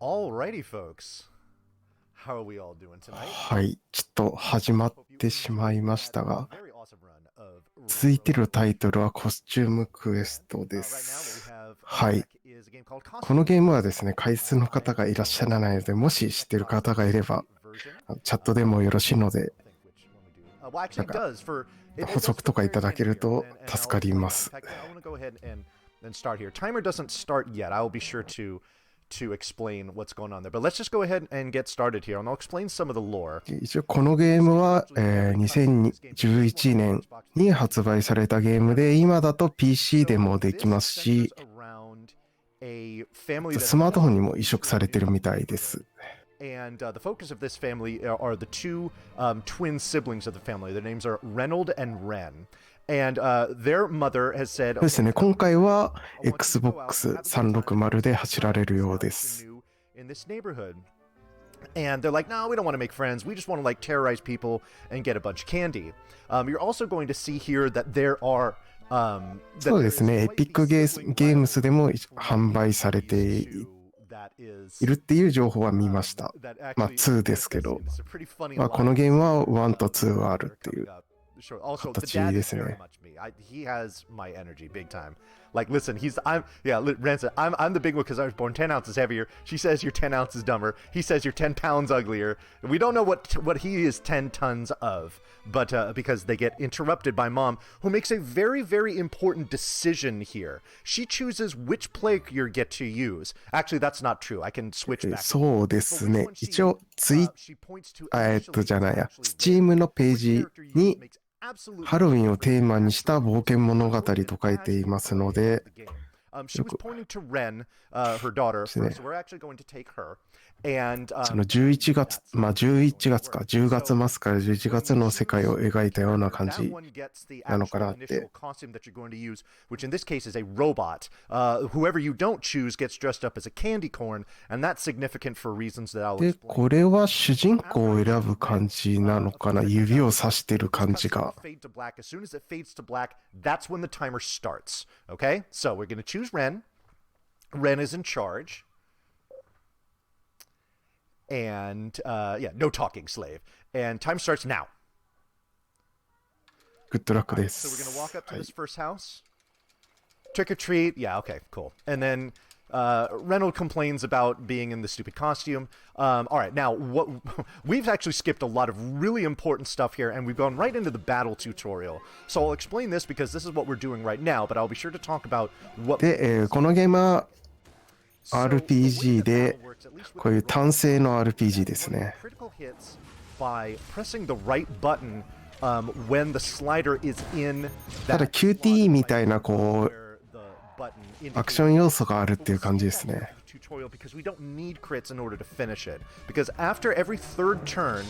Alrighty, folks. How are we all doing tonight? はい、ちょっと始まってしまいましたが、続いてるタイトルはコスチュームクエストです。はい。このゲームはですね、解説の方がいらっしゃらないので、もし知ってる方がいれば、チャットでもよろしいので、なんか補足とかいただけると助かります。Timer doesn't start yet. I'll be sure to explain what's going on there. But let's just go ahead and get started here, and I'll explain some of the lore. 一応このゲームは、2011年に発売されたゲームで、今だと PC でもできますし、スマートフォンにも移植されてるみたいです。And the focus of this family are the two twin siblings of the family. Their names are Reynold and Ren. And their mother has said, そうですね、今回は Xbox360 で走られるようです。In this neighborhood. And they're like, no, we don't want to make friends. We just want to like terrorize people and get a bunch of candy. You're also going to see here that there are そうですね、エピックゲームスでも販売されているっていう情報は見ました。まあ2ですけど、まあ、このゲームは1と2はあるっていう形ですね。He has my energy big time. Like, listen, Ransom, I'm the big one because I was born 10 ounces heavier. She says you're 10 ounces dumber. He says you're 10 pounds uglier. We don't know what he is 10 tons of, but because they get interrupted by Mom, who makes a very, very important decision here. She chooses which player you get to use. Actually, that's not true. I can switch back. そうですね。一応Steam のページにハロウィンをテーマにした冒険物語と書いていますので、She was pointing to Ren, her daughter, so we're actually going to take her. And その11月、まあ11月か、10月末から11月の世界を描いたような感じなのかなって。Which in this case is a robot. Whoever you don't choose gets dressed up as a candy corn, and that's significant for reasons that I'll explain. で、これは主人公を選ぶ感じなのかな、指をさしてる感じが。As soon as it fades to black, that's when the timer starts. Okay? So we're going to choose Ren. Ren is in charge. And no talking, slave. And time starts now. Good luck で So we're す。 gonna walk up to this first house. Trick or treat. Yeah, okay, cool. And then Reynolds complains about being in the stupid costume. All right, now we've actually skipped a lot of really important stuff here, and we've gone right into the battle tutorial. So I'll explain this because this is what we're doing right now, but I'll be sure to talk about what. で、このゲームは RPG で、こういう単性の RPG ですね。ただ QTE みたいなこうアクション要素があるっていう感じですね。Because we don't need crits in order to finish it. Because after every third turn,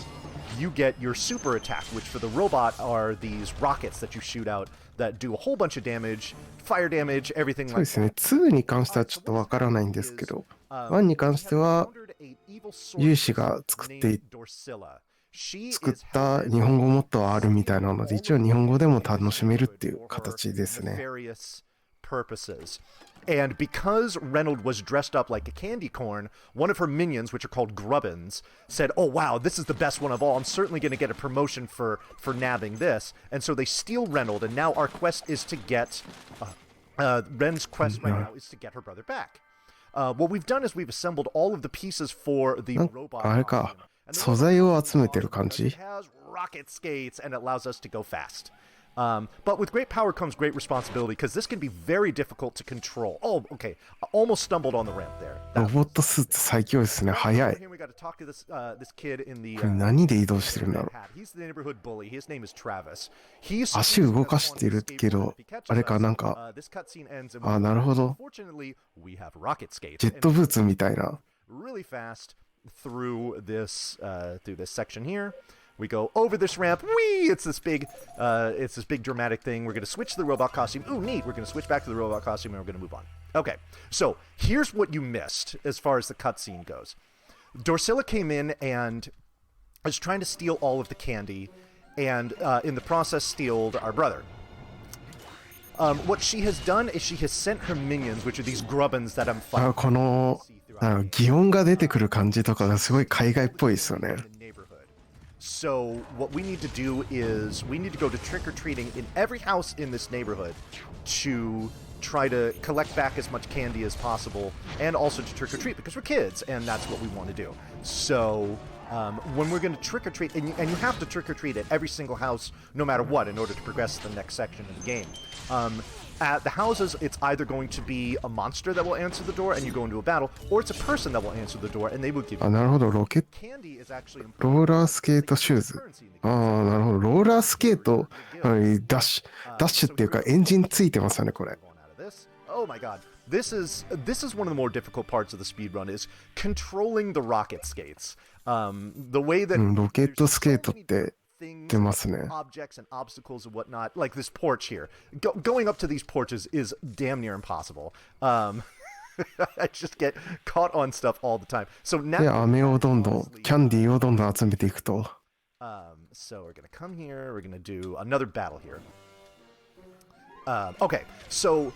you get your super attack, which for the robot are these rockets that you shoot out that do a whole bunch of damage, fire damage, everything like that. そうですね。2に関してはちょっとわからないんですけど、1に関しては有志が作った日本語モッドはあるみたいなので、一応日本語でも楽しめるっていう形ですね。Purposes. And because Reynolds was dressed up like a candy corn, one of her minions, which are called Grubbins, said, oh wow, this is the best one of all. I'm certainly going to get a promotion for nabbing this. And so they steal Reynolds, and now our quest is to get... Ren's quest right now is to get her brother back. What we've done is we've assembled all of the pieces for the robot. あれか、素材を集めてる感じ。 It has rocket skates, and it allows us to go fast. But with great power comes great responsibility, because this can be very difficult to control. Oh, okay. I almost stumbled on the ramp there. ロボットスーツ最強ですね。速い。 Here we got to talk to this kid in the これ何で移動してるんだろう。 He's the neighborhood bully. His name is Travis. He's 足動かしてるけど、あれかなんか、あ、なるほど。 Fortunately, we have rocket skates. ジェットブーツみたいな。 Really fast through this section here. We go over this ramp. Whee! It's this big dramatic thing. We're going to switch to the robot costume. Ooh, neat. We're going to switch back to the robot costume, and we're going to move on. Okay, so here's what you missed as far as the cutscene goes. Dorsilla came in and was trying to steal all of the candy, and in the process, stealed our brother. What she has done is she has sent her minions, which are these grubbins that I'm fighting. この擬音が出てくる感じとかがすごい海外っぽいですよね。So what we need to do is we need to go to trick-or-treating in every house in this neighborhood to try to collect back as much candy as possible and also to trick-or-treat because we're kids and that's what we want to do. So when we're going to trick-or-treat, and you have to trick-or-treat at every single house no matter what in order to progress to the next section of the game. At the houses, it's either going to be a monster that will answer the door and you go into a battle, or it's a person that will answer the door and they will give you. なるほど、candy is actually ローラースケートシューズ。なるほど、ローラースケート、ダッシュっていうかエンジンついてますよね、これ。Oh my god. This is one of the more difficult parts of the speedrun is controlling the rocket skates. The way that ロケットスケートって出ますね。objects and obstacles and whatnot, like this porch here. Going up to these porches is damn near impossible. I just get caught on stuff all the time. So now で、飴をどんどん、キャンディーをどんどん集めていくと。So we're gonna come here. We're gonna do another battle here. Okay, so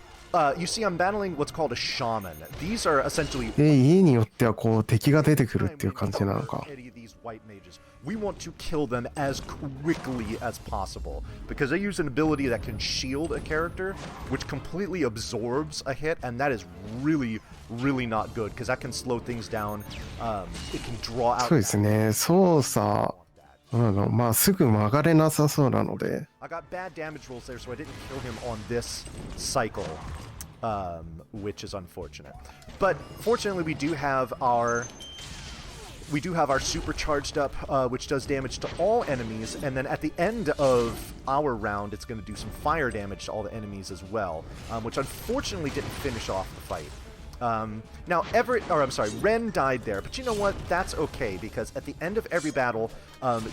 you see, I'm battling what's called a shaman. These are essentially. で、家によってはこう敵が出てくるっていう感じなのか。We want to kill them as quickly as possible because they use an ability that can shield a character, which completely absorbs a hit, and that is really, really not good because that can slow things down. It can draw out. そうですね、操作、まあすぐ曲がれなさそうなので。I got bad damage rolls there, so I didn't kill him on this cycle, which is unfortunate. But fortunately, we do have our supercharged up, which does damage to all enemies, and then at the end of our round, it's going to do some fire damage to all the enemies as well, which unfortunately didn't finish off the fight. Now, Ren died there, but you know what? That's okay, because at the end of every battle,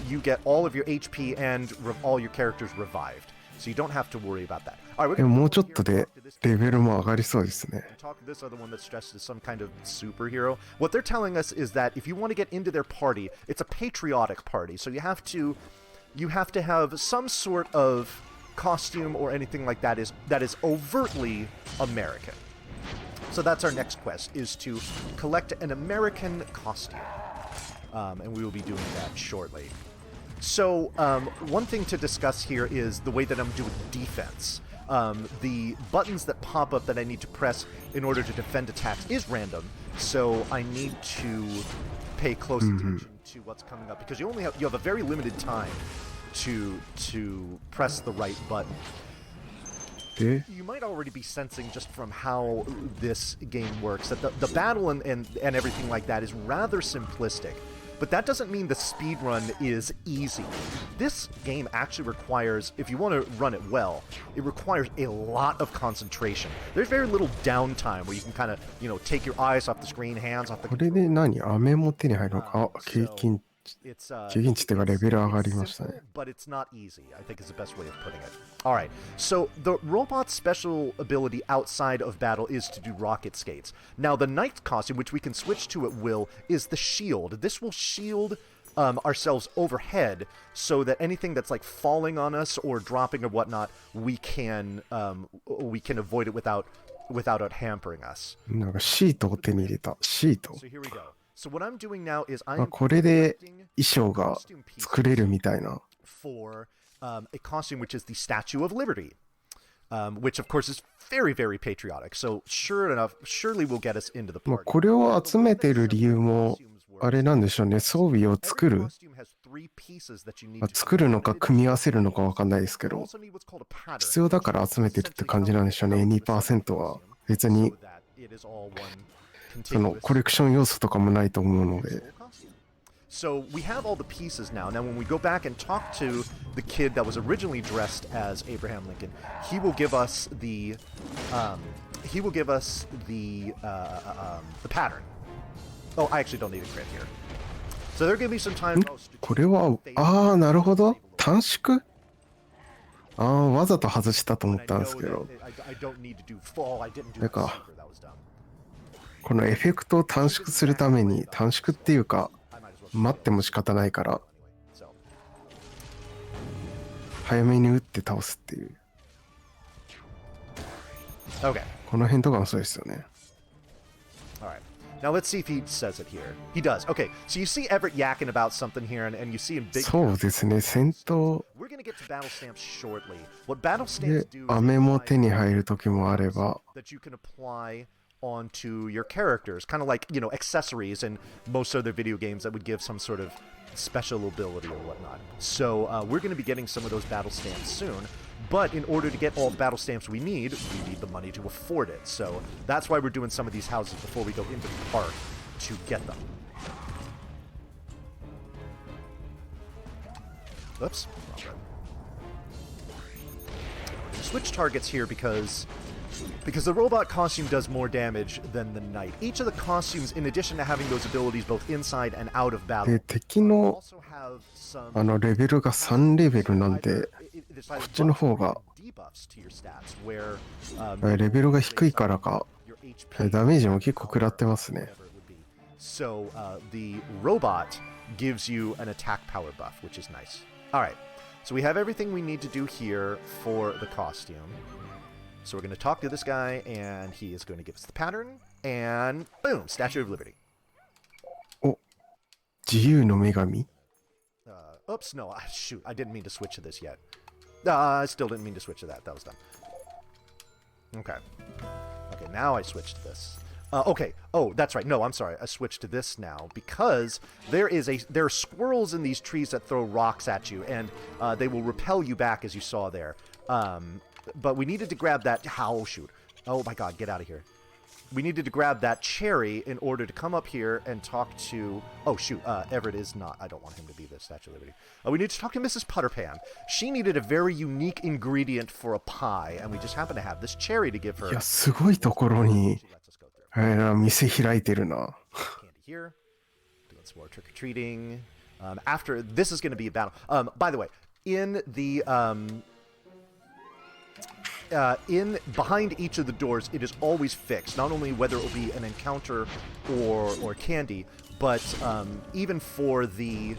you get all of your HP and all your characters revived. So you don't have to worry about that. All right, もうちょっとでレベルも上がりそうですね。This other one that's dressed as some kind of superhero. What they're telling us is that if you want to get into their party, it's a patriotic party. So you have to have some sort of costume or anything like that is overtly American. So that's our next quest, is to collect an American costume. And we will be doing that shortly. So one thing to discuss here is the way that I'm doing defense. The buttons that pop up that I need to press in order to defend attacks is random, so I need to pay close attention to what's coming up because you have a very limited time to press the right button. You might already be sensing just from how this game works that the battle and everything like that is rather simplistic. But that doesn't mean the speedrun is easy. This game actually requires, if you want to run it well, it requires a lot of concentration. There's very little downtime where you can kind of, take your eyes off the screen, hands off the これで何飴も手に入るのか。経験値っていうかレベル上がりましたね。But it's not easy, I think is the best way of putting it. Alright, so the robot's special ability outside of battle is to do rocket skates. Now the knight costume, which we can switch to at will, is the shield. This will shield ourselves overhead so that anything that's like falling on us or dropping or whatnot, we can avoid it without it hampering us. なんかシートを手に入れた。シート。So here we go. So what I'm doing now is I'm これで衣装が作れるみたいな。for a costume which is the Statue of Liberty, which of course is very, very patriotic. So surely will get us into the party. これを集めてる理由もあれなんでしょうね。装備を作る。作るのか組み合わせるのかわかんないですけど、必要だから集めてるって感じなんでしょうね。2% は別にそのコレクション要素とかもないと思うので。So we have all the pieces now. Now, when we go back and talk to the kid that was originally dressed as Abraham Lincoln, he will give us the pattern. Oh, I actually don't need a crit here. So there give me some time. これはなるほど。短縮。わざと外したと思ったんですけど。なんかこのエフェクトを短縮するために短縮っていうか。待っても仕方ないから早めに打って倒すっていう、okay. この辺とかもそうですよね。Now let's see if he says it here. He does. Okay, so you see Everett yakking about something here, and you see him big. そうですね、戦闘 We're gonna get to battle stamps shortly. What battle で stamps do is 飴も手に入る時もあれば、 that you can apply onto your characters, kind of like, accessories in most other video games that would give some sort of special ability or whatnot. So we're going to be getting some of those battle stamps soon, but in order to get all the battle stamps we need the money to afford it. So that's why we're doing some of these houses before we go into the park to get them. Oops. Switch targets here because the robot costume does more damage than the knight. Each of the costumes, in addition to having those abilities both inside and out of battle, で敵の also have some レベルが3レベルなんで、 there's こ either っちの方 buffs が or debuffs to your stats where レベルが低いからか your HP ダメージも結構食らってますね。 whatever it would be. So the robot gives you an attack power buff, which is nice. All right. So we have everything we need to do here for the costume. So we're going to talk to this guy, and he is going to give us the pattern, and boom, Statue of Liberty. お、自由の女神 Oops, no, shoot, I didn't mean to switch to this yet. I still didn't mean to switch to that. That was dumb. Okay. Okay, now I switched to this. Okay. Oh, that's right. No, I'm sorry. I switched to this now because there are squirrels in these trees that throw rocks at you, and they will repel you back, as you saw there. But we needed to grab that. Oh, shoot. Oh, my God. Get out of here. We needed to grab that cherry in order to come up here and talk to... Oh, shoot. Everett is not... I don't want him to be the Statue of Liberty. We need to talk to Mrs. Putterpan. She needed a very unique ingredient for a pie, and we just happen to have this cherry to give her. いや、すごいところに、店開いてるな。Candy here. Doing some more trick-or-treating. After... This is going to be a battle. By the way, in the... behind each of the doors, it is always fixed. Not only whether it will be an encounter or candy, but even for the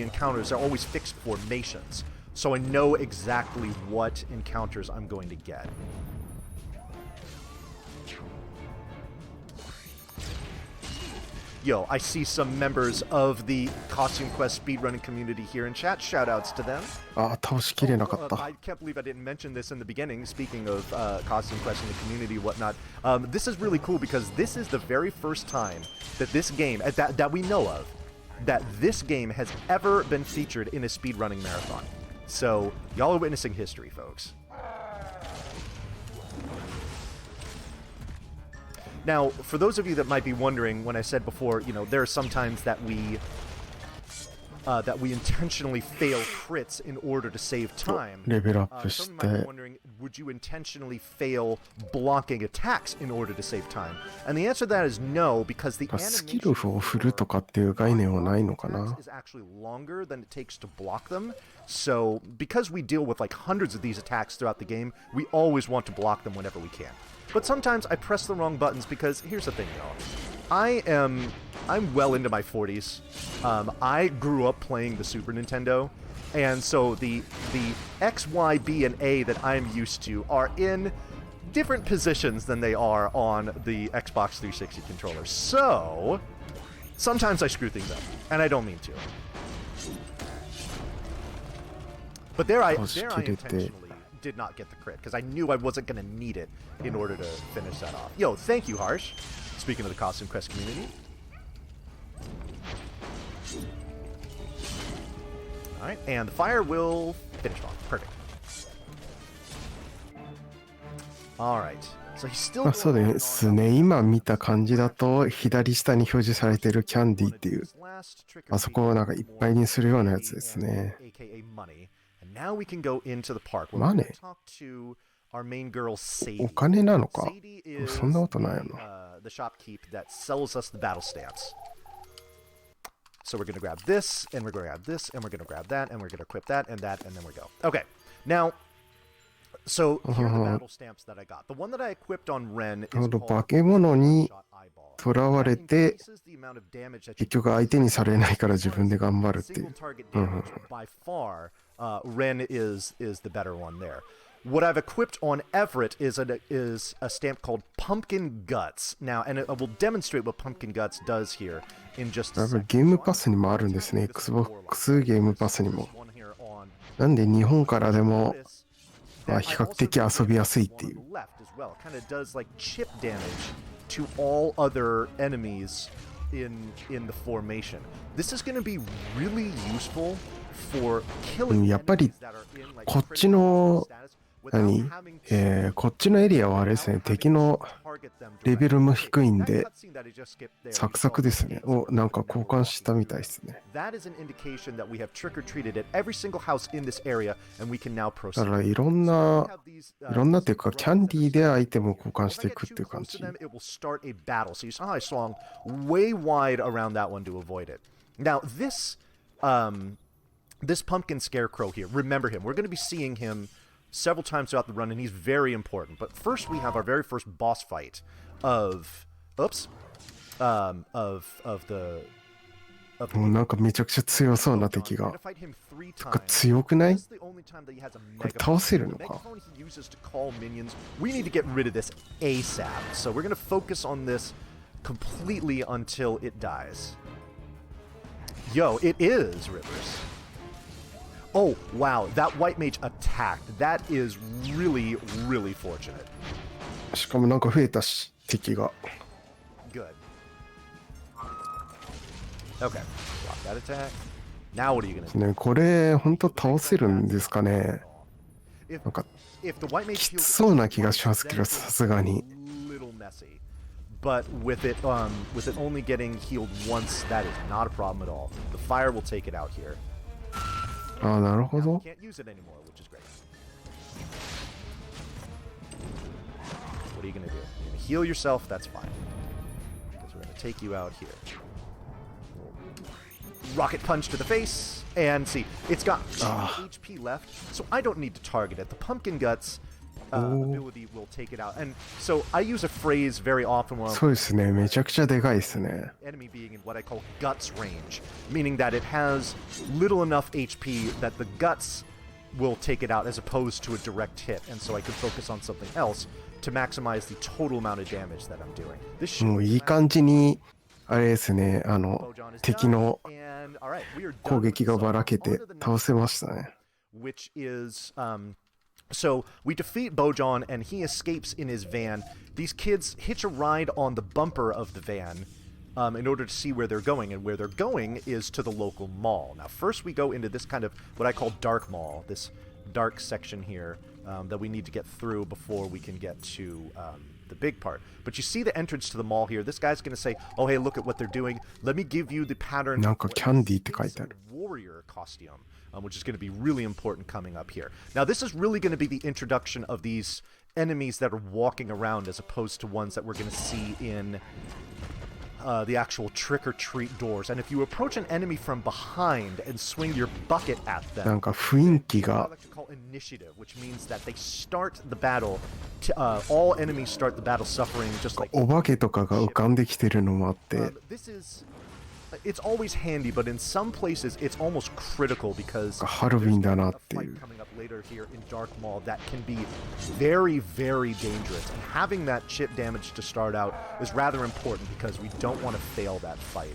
encounters, they're always fixed formations. So I know exactly what encounters I'm going to get. Yo, I see some members of the Costume Quest speedrunning community here in chat. Shoutouts to them. あ、倒しきれなかった。 I can't believe I didn't mention this in the beginning. Speaking of Costume Quest in the community and whatnot, this is really cool because this is the very first time that this game, that we know of, that this game has ever been featured in a speedrunning marathon. So, y'all are witnessing history, folks. Now, for those of you that might be wondering, when I said before, there are some times that we intentionally fail crits in order to save time. レベルアップし Some might be て、 wondering, would you intentionally fail blocking attacks in order to save time? And the answer to that is no, because the スキルを振るとかっていう概念はないのかな。 is actually longer than it takes to block them. So, because we deal with like hundreds of these attacks throughout the game, we always want to block them whenever we can. But sometimes I press the wrong buttons because here's the thing, y'all. I'm well into my 40s. I grew up playing the Super Nintendo, and so the X, Y, B, and A that I'm used to are in different positions than they are on the Xbox 360 controller. So sometimes I screw things up, and I don't mean to. But there I intentionally did not get the crit because I knew I wasn't going to need it in order to finish that off. Yo, thank you, Harsh. Speaking of the Costume Quest community. All right, and the fire will finish off. Perfect. All right. So he's still あ、そうですね。今見た感じだと、左下に表示されてるキャンディーっていう、あそこをなんかいっぱいにするようなやつですね。Now we can go into the park. マネ？ Talk to our main girl, Sadie. お金なのか？ Sadie is そんなことないよな。 the shopkeep that sells us the battle stamps. So we're going to grab this, and we're going to grab this, and we're going to grab that, and we're going to equip that, and then we go. Okay. Now, so here are the battle stamps that I got. The one that I equipped on Ren is なるほど、 called 化け物に Shot Eyeball. 囚われて、 Increases the amount of damage that you 結局相手にされないから自分で頑張るってい single う。 target damage. By far, Ren is the better one there. what I've equipped on Everett is a stamp called Pumpkin Guts. Now, and I will demonstrate what Pumpkin Guts does here in just a second. ゲームパスにもあるんですね。Xbox ゲームパスにも。なんで日本からでも、まあ、比較的遊びやすいっていう。Kind of does like chip damage to all other enemies in the formation. This is going to be really useful for killing やっぱり enemies that are in like こっちの 何こっちのエリアはあれですね、敵のレベルも低いんで、サクサクですね。お、なんか交換したみたいですね。だからいろんなっていうか、キャンディーでアイテムを交換していくっていう感じ。Now, this pumpkin scarecrow here, remember him. We're going to be seeing him several times throughout the run, and he's very important. But first, we have our very first boss fight of the もうなんかめちゃくちゃ強そうな敵が。なんか強くない？これ倒せるのか？ We need to get rid of this ASAP. So we're going to focus on this completely until it dies. Yo, it is Rivers. Oh, wow, that white mage attacked. That is really, really fortunate. しかもなんか増えたし、敵が。Good. Okay, block that attack. Now what are you gonna do? ね、これ本当倒せるんですかね。なんかきつそうな気がしますけど、さすがに。But with it only getting healed once, that is not a problem at all. The fire will take it out here. ああ、なるほど。Can't use it anymore, which is great. What are you gonna do? You're gonna heal yourself. That's fine. Because we're gonna take you out here. Rocket punch to the face, and see, it's got 2 HP left, so I don't need to target it. The pumpkin guts ability will take it out, and so I use a phrase very often when そうですね、めちゃくちゃでかいですね。 enemy being in what I call guts range, meaning that it has little enough HP that the guts will take it out as opposed to a direct hit, and so I can focus on something else to maximize the total amount of damage that I'm doing. This もういい感じにあれですね、敵の攻撃がばらけて倒せましたね。Which is so we defeat Bojan and he escapes in his van. These kids hitch a ride on the bumper of the van in order to see where they're going, and where they're going is to the local mall. Now, first we go into this kind of what I call dark mall, this dark section here that we need to get through before we can get to the big part. But you see the entrance to the mall here. This guy's going to say, "Oh, hey, look at what they're doing. Let me give you the pattern." なんかキャンディーって書いてある。 Warrior costume, which is going to be really important coming up here. Now, this is really going to be the introduction of these enemies that are walking around as opposed to ones that we're going to see in the actual trick-or-treat doors. And if you approach an enemy from behind and swing your bucket at them, なんか雰囲気が initiative, which means that they start the battle. All enemies start the battle suffering just like お化けとかが浮かんできてるのもあって、 this is. It's always handy, but in some places it's almost critical because ハロウィンだなっ a てい fight う。 coming up later here in Dark Mall that can be very, very dangerous. And having that chip damage to start out is rather important because we don't want to fail that fight.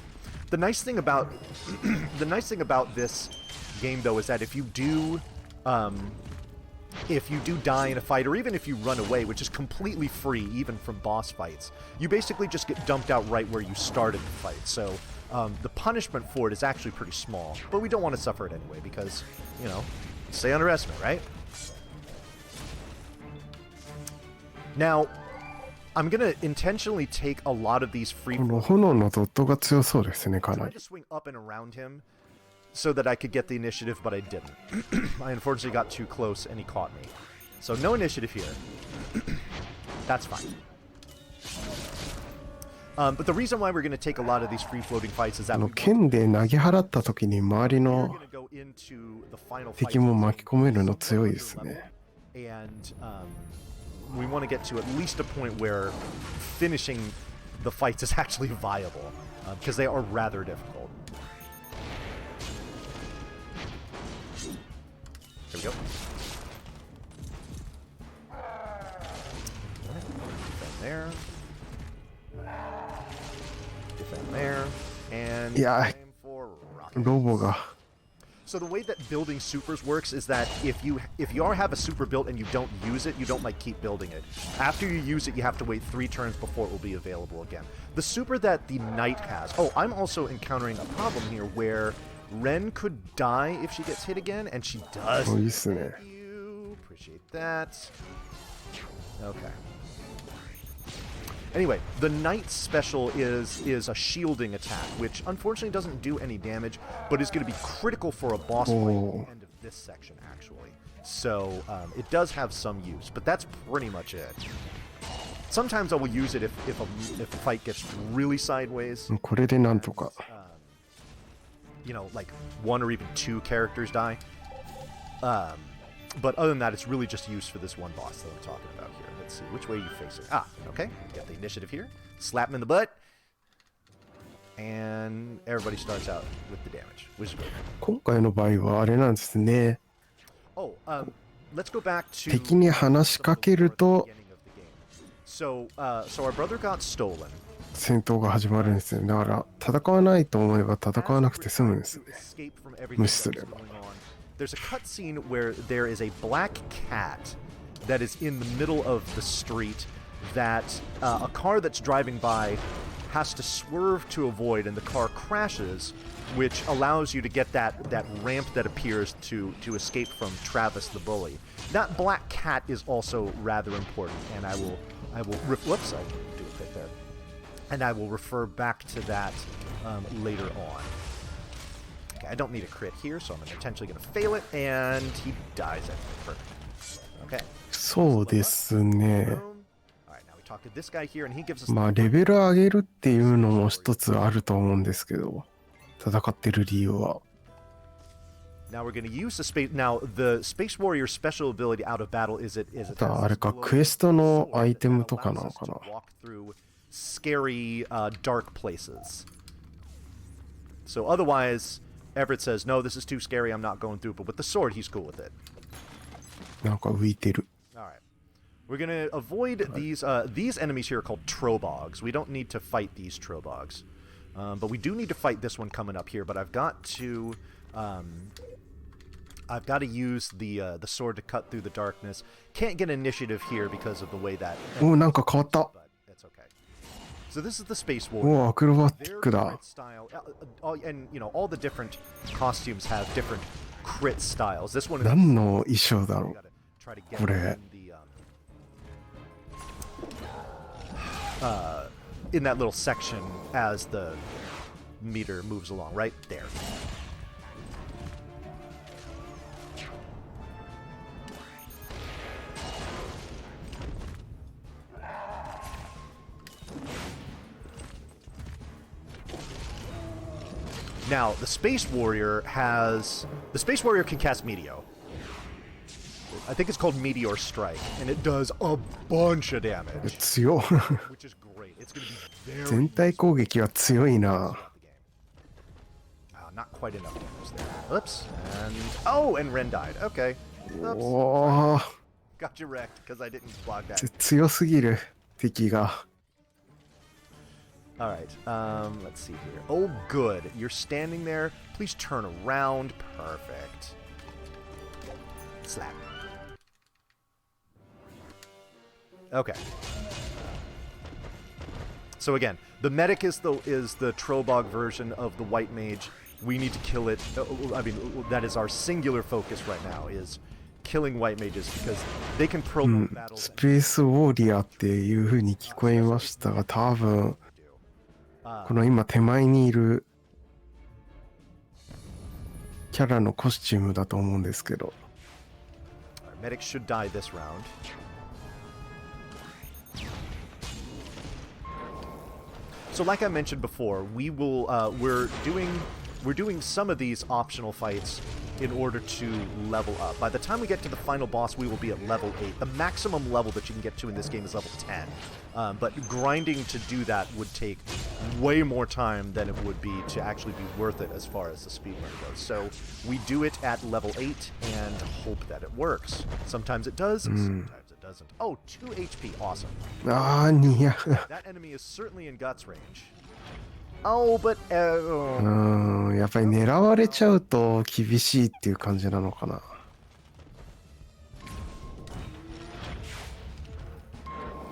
The nice thing about this game though is that if you do die in a fight, or even if you run away, which is completely free even from boss fights, you basically just get dumped out right where you started the fight. So the punishment for it is actually pretty small, but we don't want to suffer it anyway because, you know, stay underestimate, right? Now, I'm going to intentionally take a lot of these free この炎のドットが強そうですね、か I な tried り。 to swing up and around him so that I could get the initiative, but I didn't. I unfortunately got too close and he caught me. So no initiative here. That's fine. But the reason why we're going to take a lot of these free-floating fights is that we 剣で投げ払った時に周り we're の going to go into the final fight. 敵も巻き込めるの強いですね。 And we want to get to at least a point where finishing the fights is actually viable, because they are rather difficult. Here we go. there. Defend there. And Yeah. aim for rocket. ロボが So the way that building supers works is that if you have a super built and you don't use it, you don't like keep building it. After you use it, you have to wait 3 turns before it will be available again. The super that the knight has. Oh, I'm also encountering a problem here where Ren could die if she gets hit again, and she does. いいっすね。 Thank you. Appreciate that. Okay. Anyway, the knight's special is a shielding attack, which unfortunately doesn't do any damage, but is going to be critical for a boss fight at the end of this section, actually. So it does have some use, but that's pretty much it. Sometimes I will use it if a fight gets really sideways. これでなんとか。You know, like 1 or even 2 characters die. But other than that, it's really just used for this one boss that I'm talking about here. Let's see, which way are you facing? Ah, okay. Got the initiative here. Slap him in the butt. And everybody starts out with the damage, which is great. 今回の場合はあれなんですね。 Oh, let's go back to 敵に話しかけると So our brother got stolen. 戦闘が始まるんですよ。だから戦わないと思えば戦わなくて済むんですね。無視すれば。 There's a cutscene where there is a black cat that is in the middle of the street that a car that's driving by has to swerve to avoid, and the car crashes, which allows you to get that ramp that appears to escape from Travis the bully. That black cat is also rather important, and I will whoops, I didn't do a bit there, and I will refer back to that later on. Okay, I don't need a crit here, so I'm intentionally going to fail it, and he dies at perfect. Okay. そうですね。 Alright, now we talk to this guy here, and he gives us まあレベル上げるっていうのも一つあると思うんですけど、戦ってる理由は。 Now we're going to use the space. Now the Space Warrior special ability out of battle is it あれか、クエストのアイテムとかなのかな。 walk through scary dark places. So otherwise, Everett says, "No, this is too scary. I'm not going through." But with the sword, he's cool with it. なんか浮いてる。 All right. We're going to avoid these enemies here are called Trobogs. We don't need to fight these Trobogs. But we do need to fight this one coming up here. But I've got to use the sword to cut through the darkness. Can't get initiative here because of the way that. お、なんか変わった。 But it's okay. So this is the Space お、 Warrior. アクロバティック Their だ crit。style, and you know all the different costumes have different crit styles. This one is 何の衣装だろ gotta try to get これ。 in that little section as the meter moves along. Right there. Now, the Space Warrior can cast Meteor. I think it's called Meteor Strike, and it does a bunch of damage, 強。 which is great. It's going to be very 全体攻撃は強いな。 not quite enough damage there. Oops. And Ren died. Okay. Oops. おー、 Got you wrecked because I didn't block that. 強すぎる敵が。 All right. Let's see here. Oh, good. You're standing there. Please turn around. Perfect. Slap. Okay. So again, the medic is the Trobog version of the White Mage. We need to kill it. I mean, that is our singular focus right now, is killing White Mages because they can prolong battles. スペースウォーリアーっていう風に聞こえましたが、多分この今手前にいるキャラのコスチュームだと思うんですけど。 Our medic should die this round. So, like I mentioned before, we will we're doing some of these optional fights in order to level up. By the time we get to the final boss, we will be at level 8. The maximum level that you can get to in this game is level 10. But grinding to do that would take way more time than it would be to actually be worth it as far as the speedrun goes. So we do it at level 8 and hope that it works. Sometimes it does, sometimes it doesn't. Oh, 2 HP. Awesome. ああ、200。That enemy is certainly in Guts range. Oh, but... やっぱり狙われちゃうと厳しいっていう感じなのかな。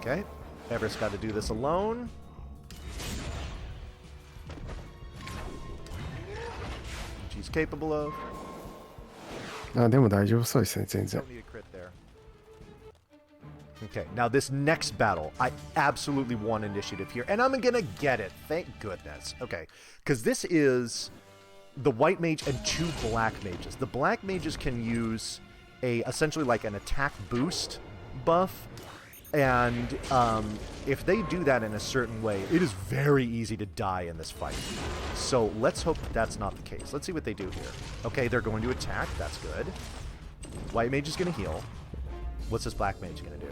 Okay. Everett's got to do this alone. She's capable of. あ、でも大丈夫そうですね、全然。Don't need a crit there. Okay, now this next battle, I absolutely want initiative here, and I'm gonna get it. Thank goodness. Okay, because this is the white mage and 2 black mages. The black mages can use essentially like an attack boost buff, and if they do that in a certain way, it is very easy to die in this fight. So let's hope that that's not the case. Let's see what they do here. Okay, they're going to attack. That's good. White mage is going to heal. What's this black mage going to do?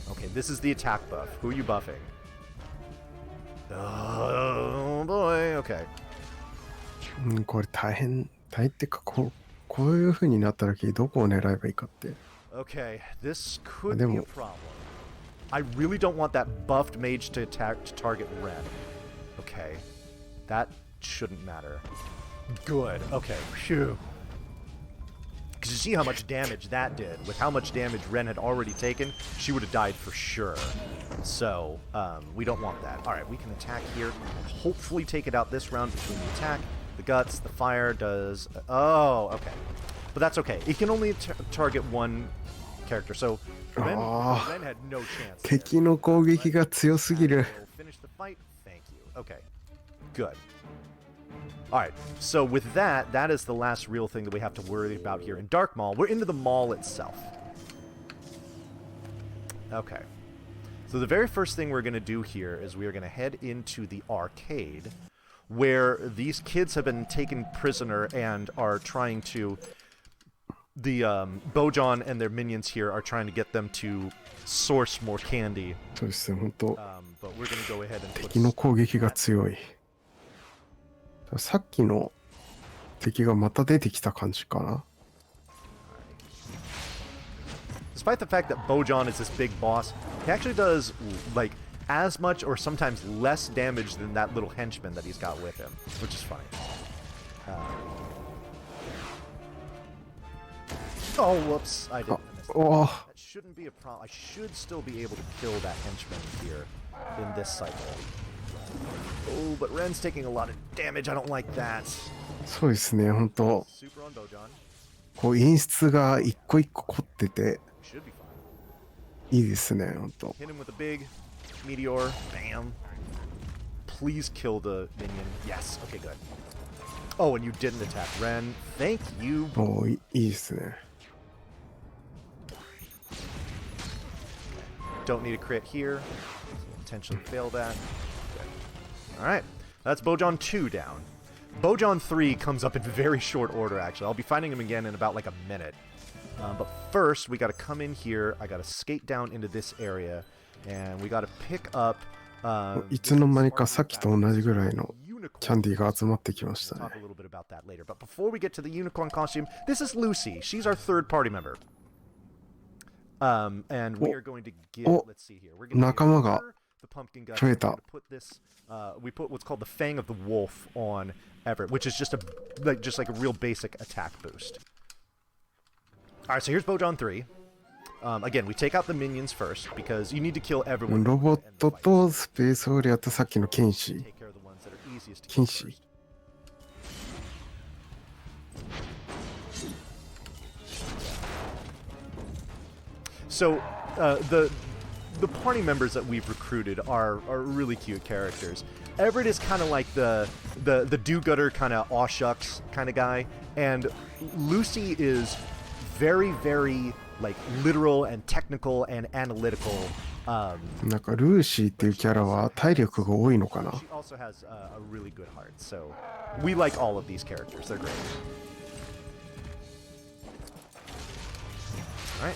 Okay, this is the attack buff. Who are you buffing? Oh boy, okay. これ大変ってか、こういう風になった時どこを狙えばいいかって。Okay, this could be a problem. I really don't want that buffed mage to target red. Okay, that shouldn't matter. Good. Okay, phew. Because you see how much damage that did. With how much damage Ren had already taken, she would have died for sure. So, we don't want that. Alright, we can attack here and hopefully take it out this round between the attack, the guts, the fire does... Oh, okay. But that's okay. It can only target one character, so Ren had no chance. 敵の攻撃が強すぎる。Finish the fight. Thank you. Okay. Good. Alright, so with that, that is the last real thing that we have to worry about here in Dark Mall. We're into the mall itself. Okay. So the very first thing we're going to do here is we are going to head into the arcade, where these kids have been taken prisoner and are trying to... The Bojan and their minions here are trying to get them to source more candy. そうですね、本当。But we're going to go ahead and put... 敵の攻撃が強い。さっきの敵がまた出てきた感じかな。Despite the fact that Bojan is this big boss, he actually does like as much or sometimes less damage than that little henchman that he's got with him, which is funny. Oh, whoops! I didn't. Oh. That shouldn't be a problem. I should still be able to kill that henchman here in this cycle. Oh, but Ren's taking a lot of damage. I don't like that. そうですね、本当。 Super on Bojan. こう演出が一個一個凝ってて Should be fine. いいですね、本当。 Hit him with a big meteor. Bam. Please kill the minion. Yes. Okay, good. Oh, and you didn't attack Ren. Thank you. おー、いいですね。Don't need a crit here. Intentionally fail that. Alright, that's Bojan 2 down. Bojan 3 comes up in very short order, actually. I'll be fighting him again in about like a minute. But first, we gotta come in here. I gotta skate down into this area. And we gotta pick up... いつの間にかさっきと同じぐらいのキャンディーが集まってきましたね。Talk a little bit about that later. But before we get to the unicorn costume, this is Lucy. She's our third party member. And we are going to get... Let's see here. We're going to 仲間が the pumpkin guts. 増えた。 Put this, we put what's called the Fang of the Wolf on Everett, which is just a real basic attack boost. All right, so here's Bojan 3. Again, we take out the minions first because you need to kill everyone. ロボットとスペースウォリアーとさっきの剣士。 Take care of the ones that are easiest to 剣 kill 士。 first. So the party members that we've recruited are really cute characters. Everett is kind of like the do-gooder kind of aw shucks kind of guy, and Lucy is very, very like literal and technical and analytical. なんかルーシーっていうキャラは体力が多いのかな。 She also has a really good heart, so we like all of these characters. They're great. All right.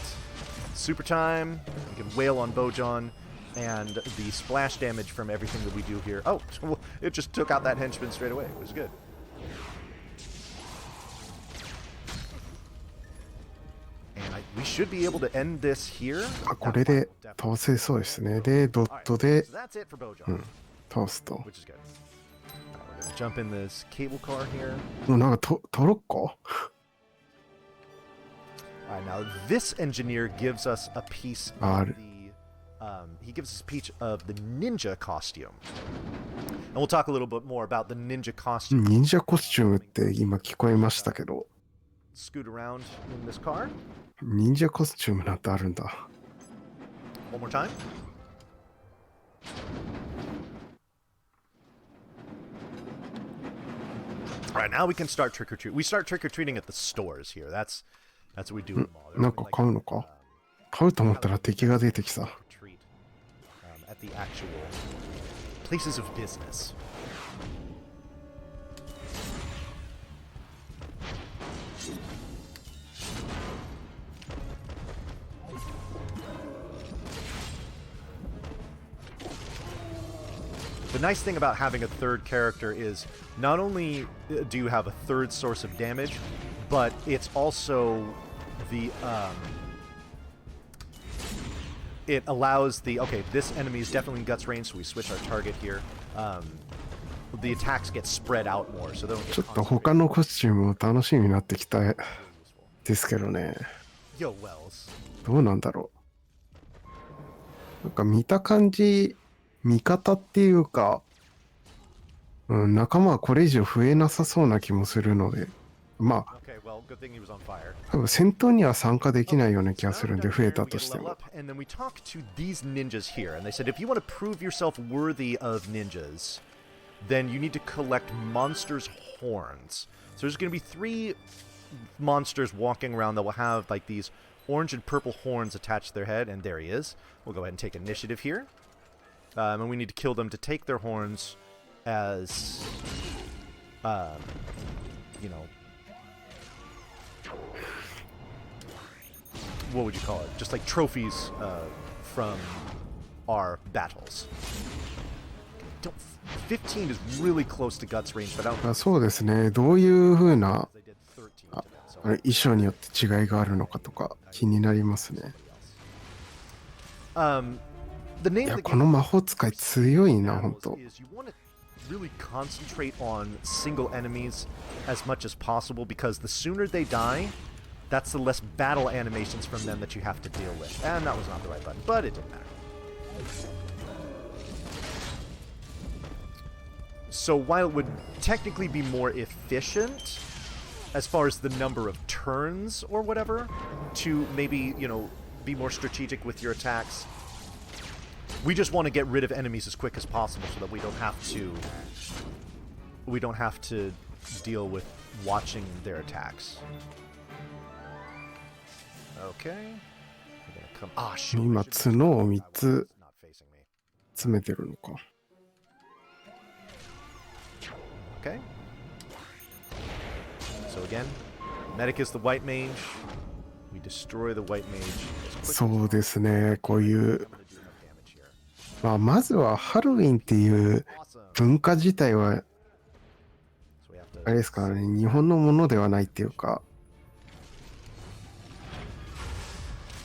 Super time. We can wail on Bojan, and the splash damage from everything that we do here. Oh, it just took out that henchman straight away. It was good. And we should be able to end this here. あ、これで倒せそうですね。で、ドットで、So that's it for Bojo. 倒すと。 Which is good. We're gonna jump in this cable car here. もうなんかトロッコ Alright, now this engineer gives us a piece of he gives us a piece of the ninja costume. And we'll talk a little bit more about the ninja costume. 忍者コスチュームって今聞こえましたけど、 Scoot around in this car. 忍者コスチュームなんてあるんだ。 One more time. Alright, now we can start trick or treat. We start trick or treating at the stores here. That's what we do in the mall. なんか買うのか買うと思ったら敵が出てきた。 At the actual places of business. The nice thing about having a third character is not only do you have a third source of damage, but it's also the it allows the okay, this enemy is definitely in guts range, so we switch our target here. The attacks get spread out more, so they don't get ちょっと他のコスチュームも楽しみになってきたですけどね。 Yo, Wells. どうなんだろう。なんか見た感じ、味方っていうか、仲間はこれ以上増えなさそうな気もするので、まあ、Okay, well, good thing he was on fire. 多分戦闘には参加できないような気がするんで、増えたとしても。 And then we talked to these ninjas here, and they said if you want to prove yourself worthy of ninjas, then you need to collect monsters' horns. So there's going to be 3 monsters walking around that will have like these orange and purple horns attached to their head, and there he is. We'll go ahead and take initiative here. And we need to kill them to take their horns as, you know, what would you call it? Just like trophies from our battles. Don't, 15 is really close to guts range, but I don't. そうですね。どういう風な They did 13 to them, あれ衣装によって違いがあるのかとか気になりますね。 The name い of や、 the この魔法使い強いな、ほん battles と。 is you want to really concentrate on single enemies as much as possible because the sooner they die, that's the less battle animations from them that you have to deal with. And that was not the right button, but it didn't matter. So while it would technically be more efficient as far as the number of turns or whatever to maybe, you know, be more strategic with your attacks, we just want to get rid of enemies as quick as possible so that we don't have to deal with watching their attacks. Okay. We're gonna come. Ah, shoot. 今、角を3つ Not facing me. 詰めてるのか。 Okay. So again, medic is the white mage. We destroy the white mage. as quick as そうですね。こういう、 I'm gonna do enough damage here. まずはハロウィンっていう文化自体は、 So we have あれ to ですからね、日本のものではないっていうか、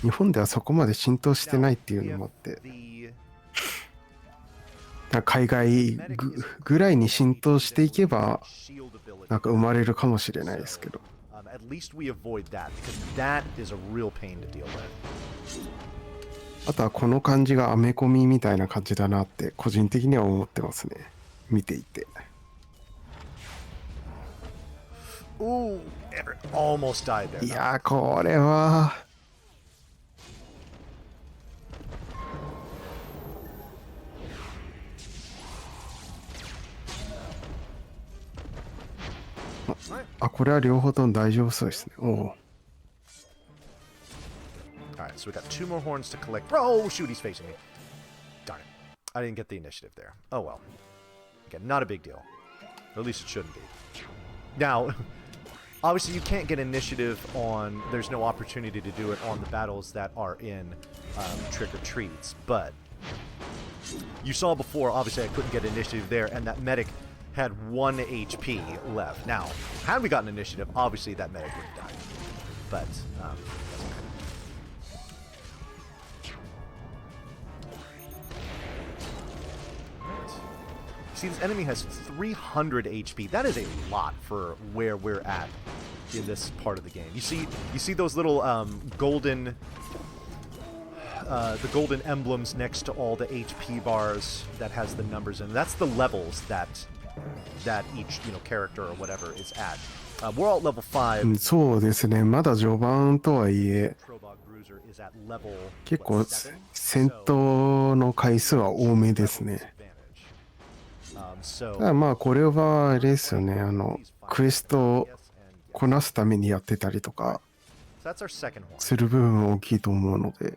日本ではそこまで浸透してないっていうのもあって、 the なんか海外ぐらいに浸透していけば、 shield ability. なんか生まれるかもしれないですけど。 At least we avoid that because that is a real pain to deal with. あとはこの感じがアメコミみたいな感じだなって個人的には思ってますね。見ていて。 Ooh, Everett almost died there. いやー、これは。あ、これは両方とも大丈夫そうですね。おお。 Alright, so we got 2 more horns to collect. Oh, shoot, he's facing me. Darn it. I didn't get the initiative there. Oh well. Again, not a big deal. Or at least it shouldn't be. Now, obviously you can't get initiative on... There's no opportunity to do it on the battles that are in trick-or-treats, but... You saw before, obviously I couldn't get initiative there, and that medic had 1 HP left. Now, had we gotten initiative, obviously that medic would have died. But, doesn't matter. See, this enemy has 300 HP. That is a lot for where we're at in this part of the game. You see those little golden the golden emblems next to all the HP bars that has the numbers in. That's the levels that each character or whatever is at. We're all at level 5. そうですね。まだ序盤とはいえ、結構戦闘の回数は多めですね。ただまあこれはあれですよね。クエストをこなすためにやってたりとかする部分大きいと思うので。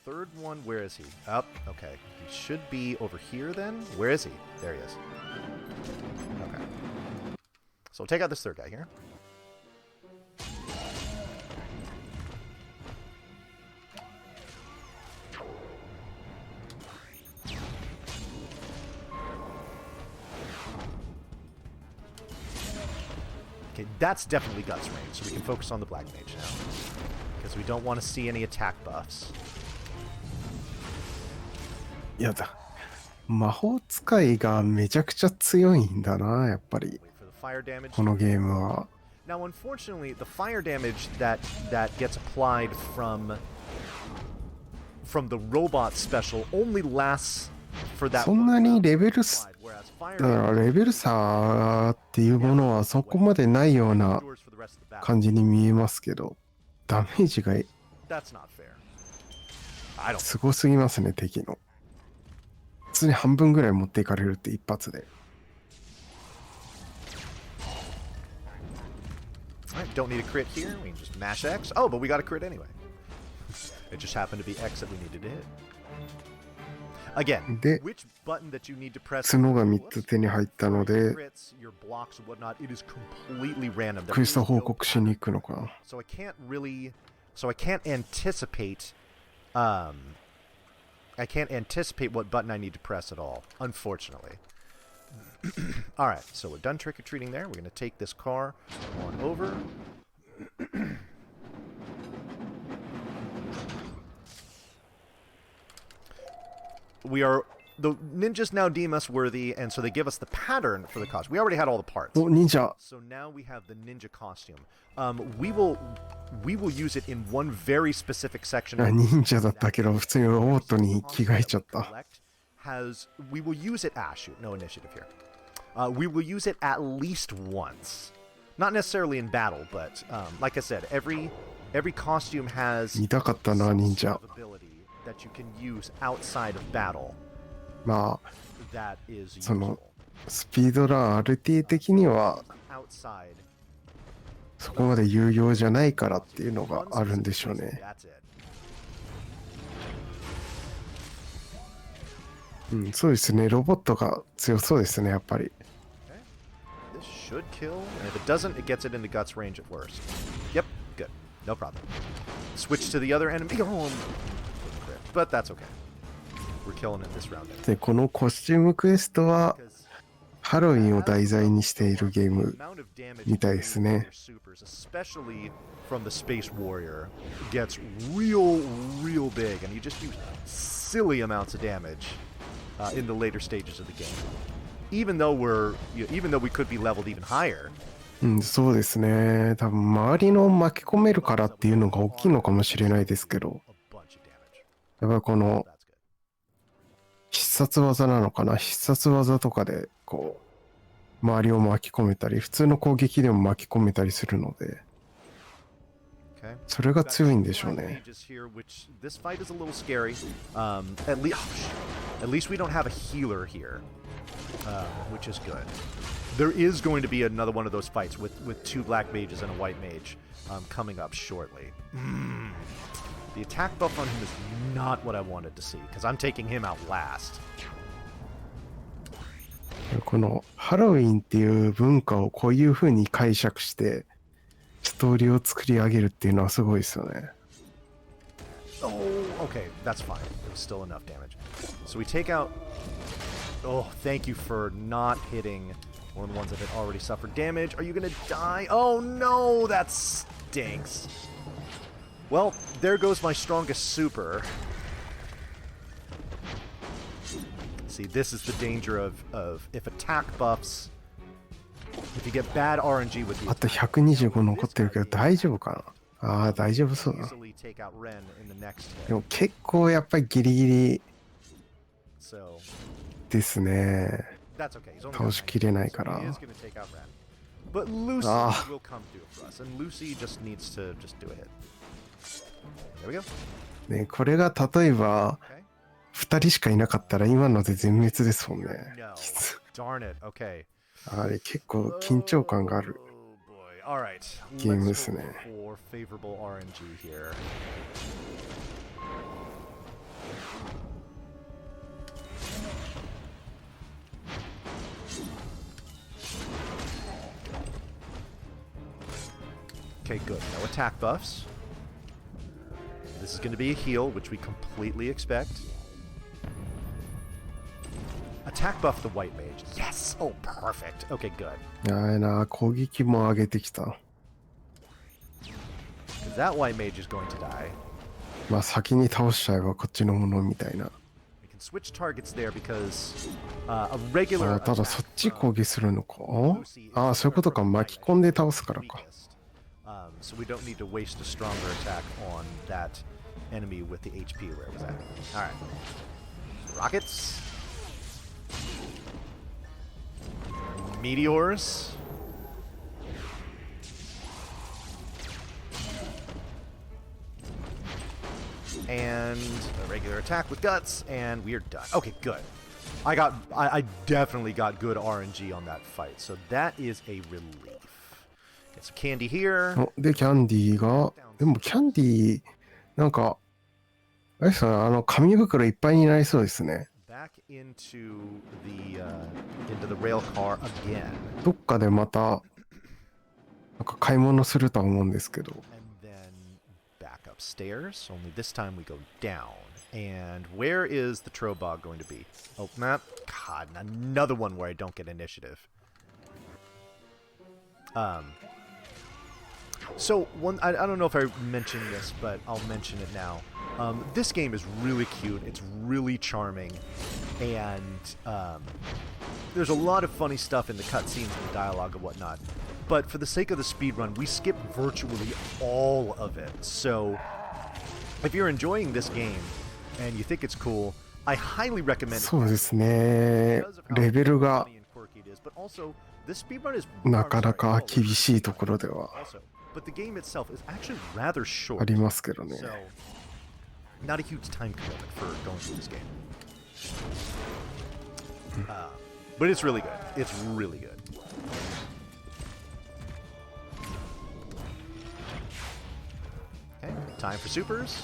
Third one, where is he? Up. Okay. He should be over here then. Where is he? There he is. Okay. So we'll take out this third guy here. Okay, that's definitely Guts range, so we can focus on the Black Mage now. Because we don't want to see any attack buffs. やだ。魔法使いがめちゃくちゃ強いんだな、やっぱり。このゲームは。Now, unfortunately, the fire damage that gets applied from the robot special only lasts for that. そんなにレベル差っていうものはそこまでないような感じに見えますけど、ダメージがすごすぎますね、敵の。普通に半分ぐらい持っていかれるって一発で。Don't need a crit here. We can just mash X. Oh, but we got a crit anyway. It just happened to be X that we needed to hit. Again, で、 which button that you need to press 角が3つ手に入ったので、 crits, your blocks and whatnot, it is completely random. クエスト報告しに行くのかな。So I can't anticipate what button I need to press at all, unfortunately. Alright, so we're done trick-or-treating there. We're going to take this car on over. The ninjas now deem us worthy, and so they give us the pattern for the costume. We already had all the parts. お、忍者。 So now we have the ninja costume. We will use it in one very specific section. 忍者だったけど、普通にロボットに着替えちゃった。We will use it. Ah, shoot, no initiative here. We will use it at least once. Not necessarily in battle, but like I said, every costume has 見たかったな、忍者。 ability that you can use outside of battle. まあ、 That is そ useful. のスピードラン RT 的には Outside. そこまで有用じゃないからっていうのがあるんでしょうね。 That's it. うん、そうですね。ロボットが強そうですね、やっぱり。This should kill, and if it doesn't, it gets it into guts range at worst. Yep, good. No problem. Switch to the other enemy. Oh, but that's okay. We're killing it this round. で、このコスチュームクエストはハロウィンを題材にしているゲームみたいですね。Especially from the Space Warrior, gets real big, and you just do silly amounts of damage in the later stages of the game. Even though we could be leveled even higher. うん、そうですね。多分周りの巻き込めるからっていうのが大きいのかもしれないですけど、やっぱりこの必殺技なのかな、必殺技とかでこう周りを巻き込めたり、普通の攻撃でも巻き込めたりするので、それが強いんでしょうね。This fight is a little scary. At least we don't have a healer here, which is good. There is going to be another one of those fights with two black mages and a white mage coming up shortly. The attack buff on him is not what I wanted to see, because I'm taking him out last. このハロウィンっていう文化をこういう風に解釈してストーリーを作り上げるっていうのはすごいですよね。Oh, okay, that's fine. It was still enough damage. So we take out... Oh, thank you for not hitting one of the ones that had already suffered damage. Are you gonna die? Oh no, that stinks. Well, there goes my strongest super. See, this is the danger of if attack buffs, if you get bad RNG with あと these, 125残ってるけど大丈夫かな。ああ、大丈夫そうだな。 easily take out Ren in the next で hit. も結構やっぱりギリギリ So ですね。 that's okay. He's only 倒 got しきれない 90, か so he ら。 is going to take out Ren. But Lucy Ah. will come through for us, and Lucy just needs to just do a hit. There we go. ね、これが例えば Okay. 2人しかいなかったら今ので全滅ですもんね。 No. Darn it. Okay. あれ結構緊張感がある。 Oh boy. All right. ゲームで Let's すね。 hope for favorable RNG here. Okay, good. No attack buffs. This is going to be a heal, which we completely expect. Attack buff the white mage. Yes! Oh, perfect. Okay, good. やばいな、攻撃も上げてきた。 Because that white mage is going to die. まあ先に倒しちゃえばこっちのものみたいな。 We can switch targets there because a regular あ、ただ attack そっち攻撃するのか。 Lucy is ああ、そういうことか。巻き込んで倒すからか。 weakest. So we don't need to waste a stronger attack on that enemy with the HP where it was at. Alright. Rockets. Meteors. And a regular attack with guts, and we're done. Okay, good. I definitely got good RNG on that fight, so that is a relief. Get some candy here. おで、キャンディーが、でもキャンディー、なんか、あれですかね、紙袋いっぱいになりそうですね。 Back into the rail car again. どっかでまた、なんか買い物するとは思うんですけど。 And then back upstairs. Only this time we go down. And where is the Trobog going to be? Oh, not God, another one where I don't get initiative. So I don't know if I mentioned this, but I'll mention it now. This game is really cute. It's really charming, and there's a lot of funny stuff in the cutscenes and the dialogue and whatnot. But for the sake of the speedrun, we skip virtually all of it. So if you're enjoying this game and you think it's cool, I highly recommend it. そうですね。レベルが But also, this speedrun is なかなか厳しいところでは But the game itself is actually rather short. ありますけどね。 So, not a huge time commitment for going through this game. But it's really good. It's really good. Okay, time for supers.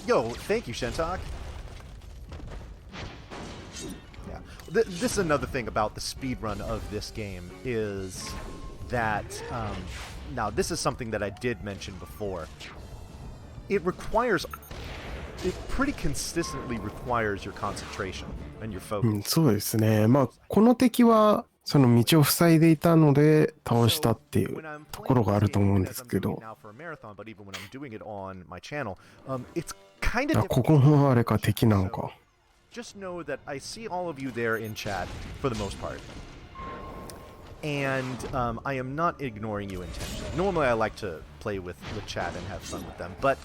Yo, thank you, Shentok. Yeah, this is another thing about the speedrun of this game is that now this is something that I did mention before. It pretty consistently requires your concentration and your うん、 focus. そうですね。まあ、この敵はその道を塞いでいたので倒したっていうところがあると思うんですけど、あ、ここもあれか敵なのか。 Just know that I see all of you there in chat for the most part. And I am not ignoring you intentionally. Normally I like to play with chat and have fun with them, but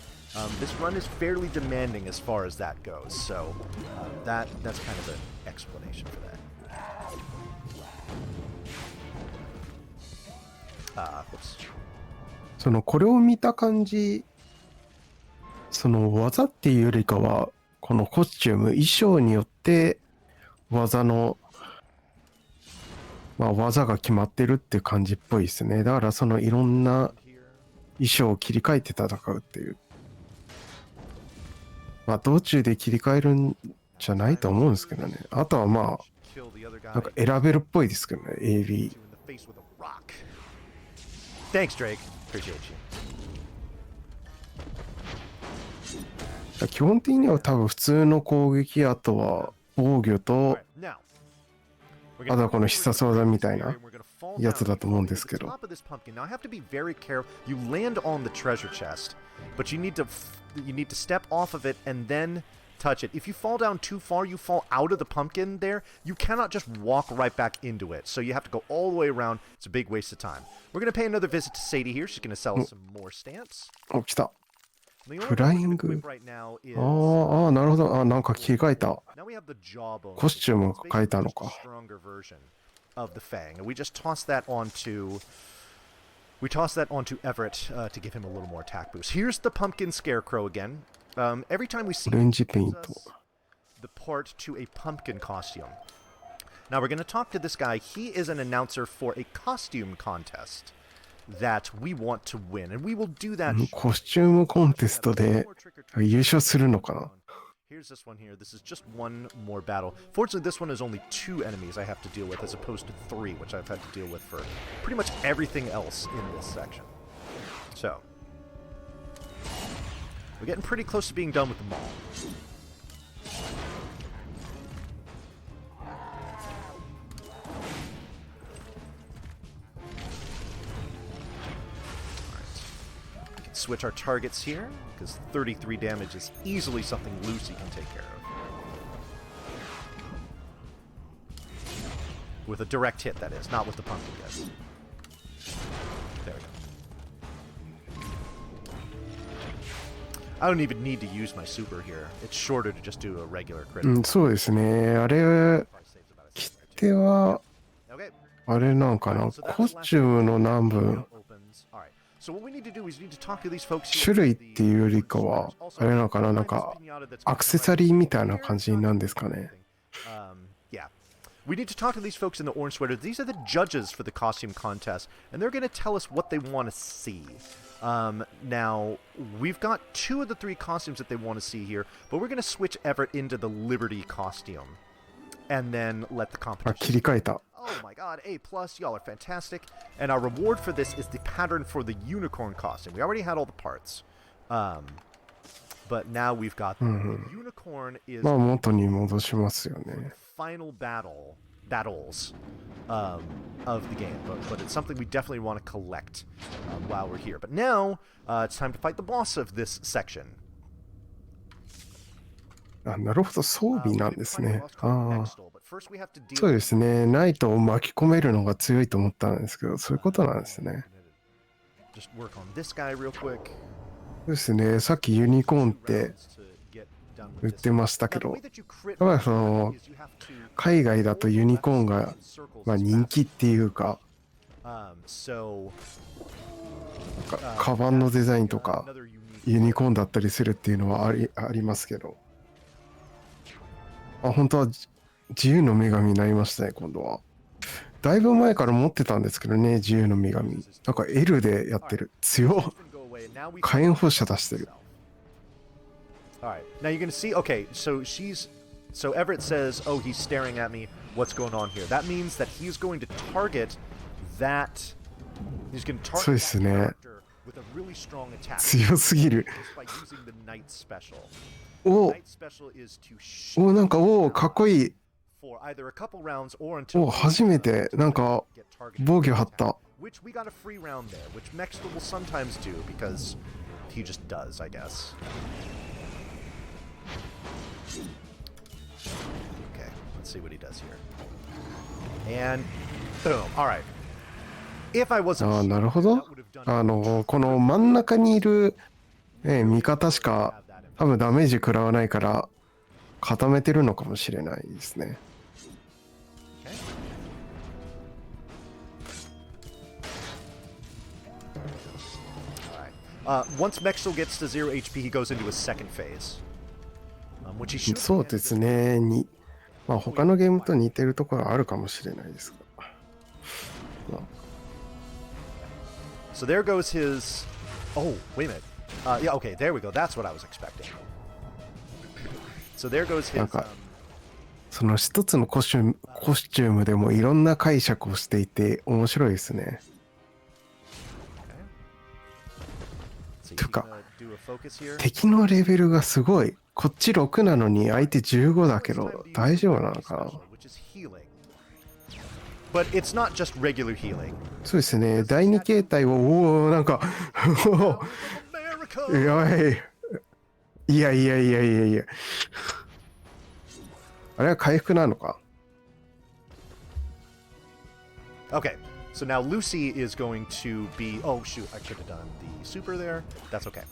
this run is fairly demanding as far as that goes. So that's kind of an explanation for that. Whoops. そのこれを見た感じ、その技っていうよりかはこのコスチューム、衣装によって技のまあ技が決まってるっていう感じっぽいですね。だからそのいろんな衣装を切り替えて戦うっていう。まあ道中で切り替えるんじゃないと思うんですけどね。あとはまあなんか選べるっぽいですけどね。AB。Thanks, Drake. Appreciate you. 基本的には多分普通の攻撃、あとは防御と、あとはこの必殺技みたいな。やつだと思うんですけ the ど。 top of this pumpkin. Now I have to be very careful. You land on the treasure chest, but you need to step off of it and then touch it. If you fall down too far, you fall out of the pumpkin there. You cannot just walk right back into it. So you have to go all the way around. It's a big waste of time. We're going to pay another visit to Sadie here. She's going to sell some more stamps. お、来た。 The only フライ thing ン we're グ gonna equip。right now is ああ、なるほど。あ、なんか着替えた。 now we have the jawbone. コスチューム It's 変えた basically の just a か。 stronger version of the fang. And we just toss that onto Everett to give him a little more attack boost. Here's the pumpkin scarecrow again. Every time we see オレンジ it, ペイ it ン gives ト。 us the part to a pumpkin costume. Now we're going to talk to this guy. He is an announcer for a costume contest that we want to win, and we will do that. コスチュームコンテストで優勝するのかな。 Here's this one here. This is just one more battle. Fortunately, this one is only 2 enemies I have to deal with as opposed to 3, which I've had to deal with for pretty much everything else in this section. So, we're getting pretty close to being done with them all. Switch our targets here, because 33 damage is easily something Lucy can take care of. With a direct hit, that is, not with the pumpkin yet. There we go. I don't even need to use my super here. It's shorter to just do a regular crit. うん、そうですね。あれ、切手は、 Okay. あれなんかな。コスチュームの何分、 So what we need to do is we need to talk to these folks. 種類っていうよりかは、あれなんかな。なんか、アクセサリーみたいな感じなんですかね。Yeah. We need to talk to these folks in the orange sweater. These are the judges for the costume contest, and they're going to tell us what they want to see. Now, we've got 2 of the 3 costumes that they want to see here, but we're going to switch Everett into the Liberty costume, and then let the あ、切 competition. り替えた。 Oh my god, A+, y'all are fantastic. And our reward for this is the pattern for the unicorn costume. We already had all the parts. But now we've got them. The unicorn is まあ、元に戻しますよ the ね。 final battles of the game. But it's something we definitely want to collect while we're here. But now, it's time to fight the boss of this section. あ、なるほど、装備なんですね。ああ。 But first we have to deal そうですね。ナイトを巻き込めるのが強いと思ったんですけど、そういうことなんですね。 just work on this guy real quick. そうですね。さっきユニコーンって売ってましたけど、やっぱりその、海外だとユニコーンが、まあ、人気っていうか、カバンのデザインとか、ユニコーンだったりするっていうのはありますけど、あ、本当は自由の女神になりましたね、今度は。だいぶ前から持ってたんですけどね、自由の女神。なんか L でやってる。強っ。火炎放射出してる。Alright, now you're gonna see, okay, so Everett says, oh, he's staring at me, what's going on here? That means that he's going to target that, he's going to target that character with a really strong attack. 強すぎる。 By using the Knight Special. お Knight Special is to shoot お、なんか、おかっこいい。 for either a couple rounds or until お、初めて、なんか、 get targeted. 防御張った。 Which we got a free round there, which Mextel will sometimes do because he just does, I guess. Okay, let's see what he does here. And boom. All right. If I wasn't ああ、 sure, なるほど。 that would have done この真ん中にいる、味方しか多分ダメージ食らわないから固めてるのかもしれないですね。 Once Mextel gets to 0 HP, he goes into his second phase. Which he should そうですね。まあ他のゲームと似てるところはあるかもしれないですが。まあ So there goes his. Oh, wait a minute. Yeah, okay, there we go. That's what I was expecting. So there goes his. なんかその一つのコスチュームでもいろんな解釈をしていて面白いですね。というか、敵のレベルがすごい。こっち6なのに相手15だけど大丈夫なのかな。But it's not just regular healing. そうですね。第二形態を、おお、なんか、やばい。いやいやいやいやいや。あれは回復なのか？ Okay, so now Lucy is going to be... Oh, shoot, I should have done the super there. That's okay.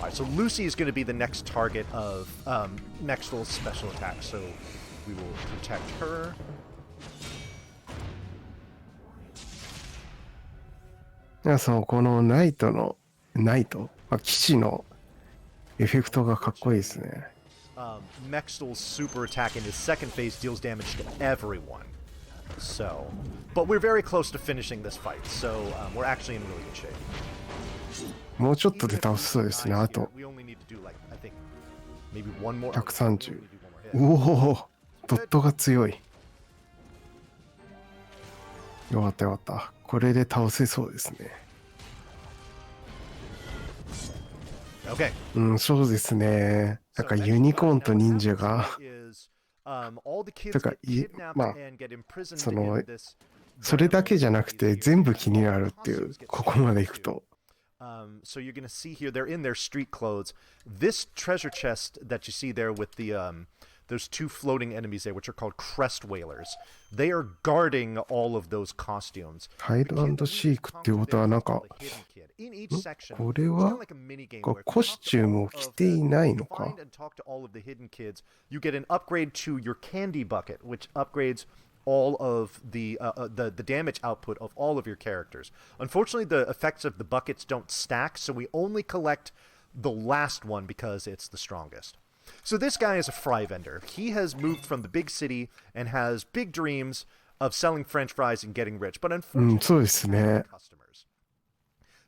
Alright, so Lucy is going to be the next target of Maxwell's special attack, so we will protect her. このナイト、騎士のエフェクトがかっこいいですね。Maxwell's super attack in his second phase deals damage to everyone. So, but we're very close to finishing this fight, so we're actually in really good shape. もうちょっとで倒せそうですね。あと We only need to do like, I think, maybe one more. 130。おお、ドットが強い。よかったよかった。これで倒せそうですね。Okay. うん、そうですね。なんかユニコーンと忍者が、とかまあそれだけじゃなくて全部気になるっていう、ここまでいくと。So you're gonna see here, they're in their street clothes. This treasure chest that you see there with the those two floating enemies there, which are called crest whalers. They are guarding all of those costumes. ハイド&シークっていうことはなんか、これはコスチュームを着ていないのか？ You get an upgrade to your candy bucket, which upgrades all of the damage output of all of your characters. Unfortunately, the effects of the buckets don't stack, so we only collect the last one because it's the strongest. So this guy is a fry vendor. He has moved from the big city and has big dreams of selling French fries and getting rich, but unfortunately, そうですね。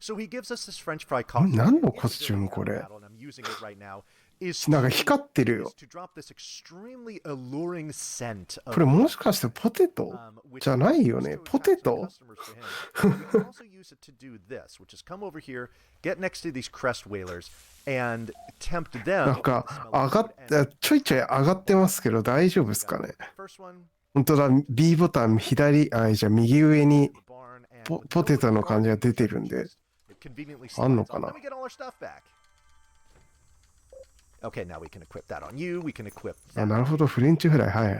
So he gives us this French fry costume. 何のコスチュームこれ？なんか光ってるよ。これもしかしてポテトじゃないよね？ポテトなんかちょいちょい上がってますけど大丈夫ですかね？本当だ、B ボタン左、じゃあ右上にポテトの感じが出てるんで、あんのかな？Okay, now we can equip that on you. We can equip なるほど、フレンチフライ、はい。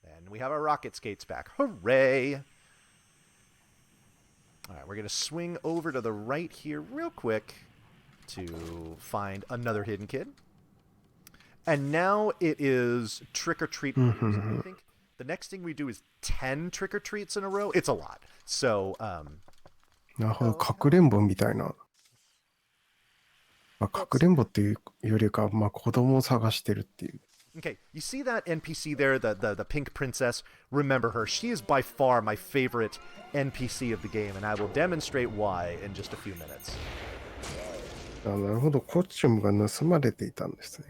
And we have our rocket skates back. Hooray! All right, we're going to swing over to the right here real quick to find another hidden kid. And now it is trick or treat. I think the next thing we do is 10 trick or treats in a row. It's a lot. So, なるほど、かくれんぼみたいな。かくれんぼっていうよりか、子供を探してるっていう。Okay, you see that NPC there, the pink princess? Remember her. She is by far my favorite NPC of the game, and I will demonstrate why in just a few minutes. なるほど、コスチュームが盗まれていたんですね。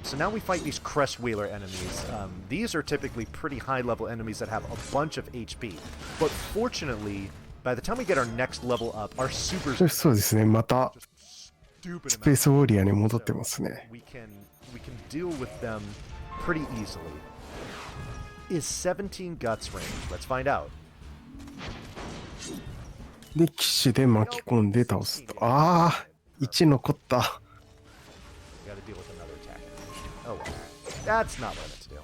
So now we fight these crest wheeler enemies. These are typically pretty high-level enemies that have a bunch of HP. But fortunately, by the time we get our next level up, our supers... そうですね、またスペースウォーリアーに戻ってますね。We can deal with them pretty easily. Is 17 guts range? Let's find out. で、騎士で巻き込んで倒すと。1残った。Oh, well. That's not what I meant to do.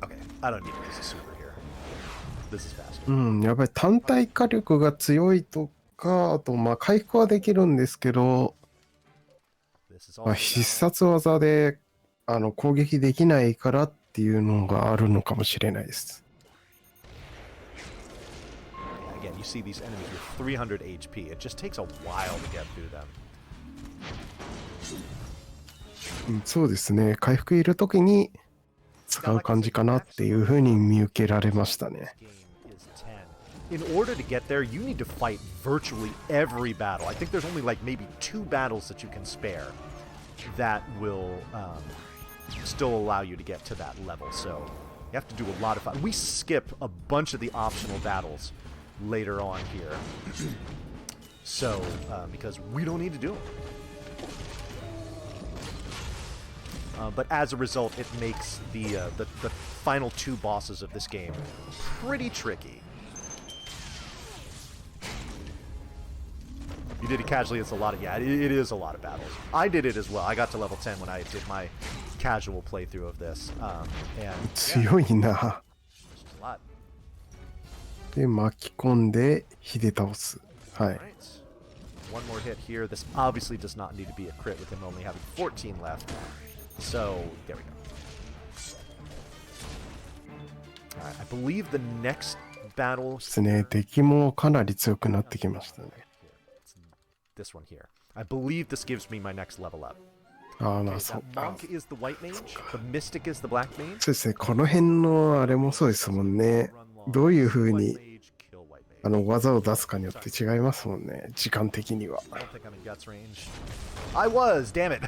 Okay, I don't need to use a super here. This is faster. やっぱり単体火力が強いとか、あと回復はできるんですけど、必殺技で攻撃できないからっていうのがあるのかもしれないです。Again, you see these enemies with 300 HP. It just takes a while to get through them. そうですね。回復いるときに使う感じかなっていうふうに見受けられましたね。In order to get there, you need to fight virtually every battle. I think there's only like maybe 2 battles that you can spare that will still allow you to get to that level. So you have to do a lot of fight. We skip a bunch of the optional battles later on here. So, because we don't need to do them. But as a result, it makes the final two bosses of this game pretty tricky. You did it casually, it's a lot of... Yeah, it is a lot of battles. I did it as well. I got to level 10 when I did my casual playthrough of this. And 強いな。 it's a lot. で、巻き込んで、火で倒す。はい。 Alright. One more hit here. This obviously does not need to be a crit with him only having 14 left. So, there we go. Alright, I believe the next battle... ですね。敵もかなり強くなってきましたね。This one here. I believe this gives me my next level up. ああ、ま Okay, あそう that か。 monk is the white mage, the mystic is the black mage. そうですね。この辺のあれもそうですもんね。どういう風に White mage, kill white mage. 技を出すかによって違いますもんね。時間的には。 I don't think I'm in guts range. I was, damn it.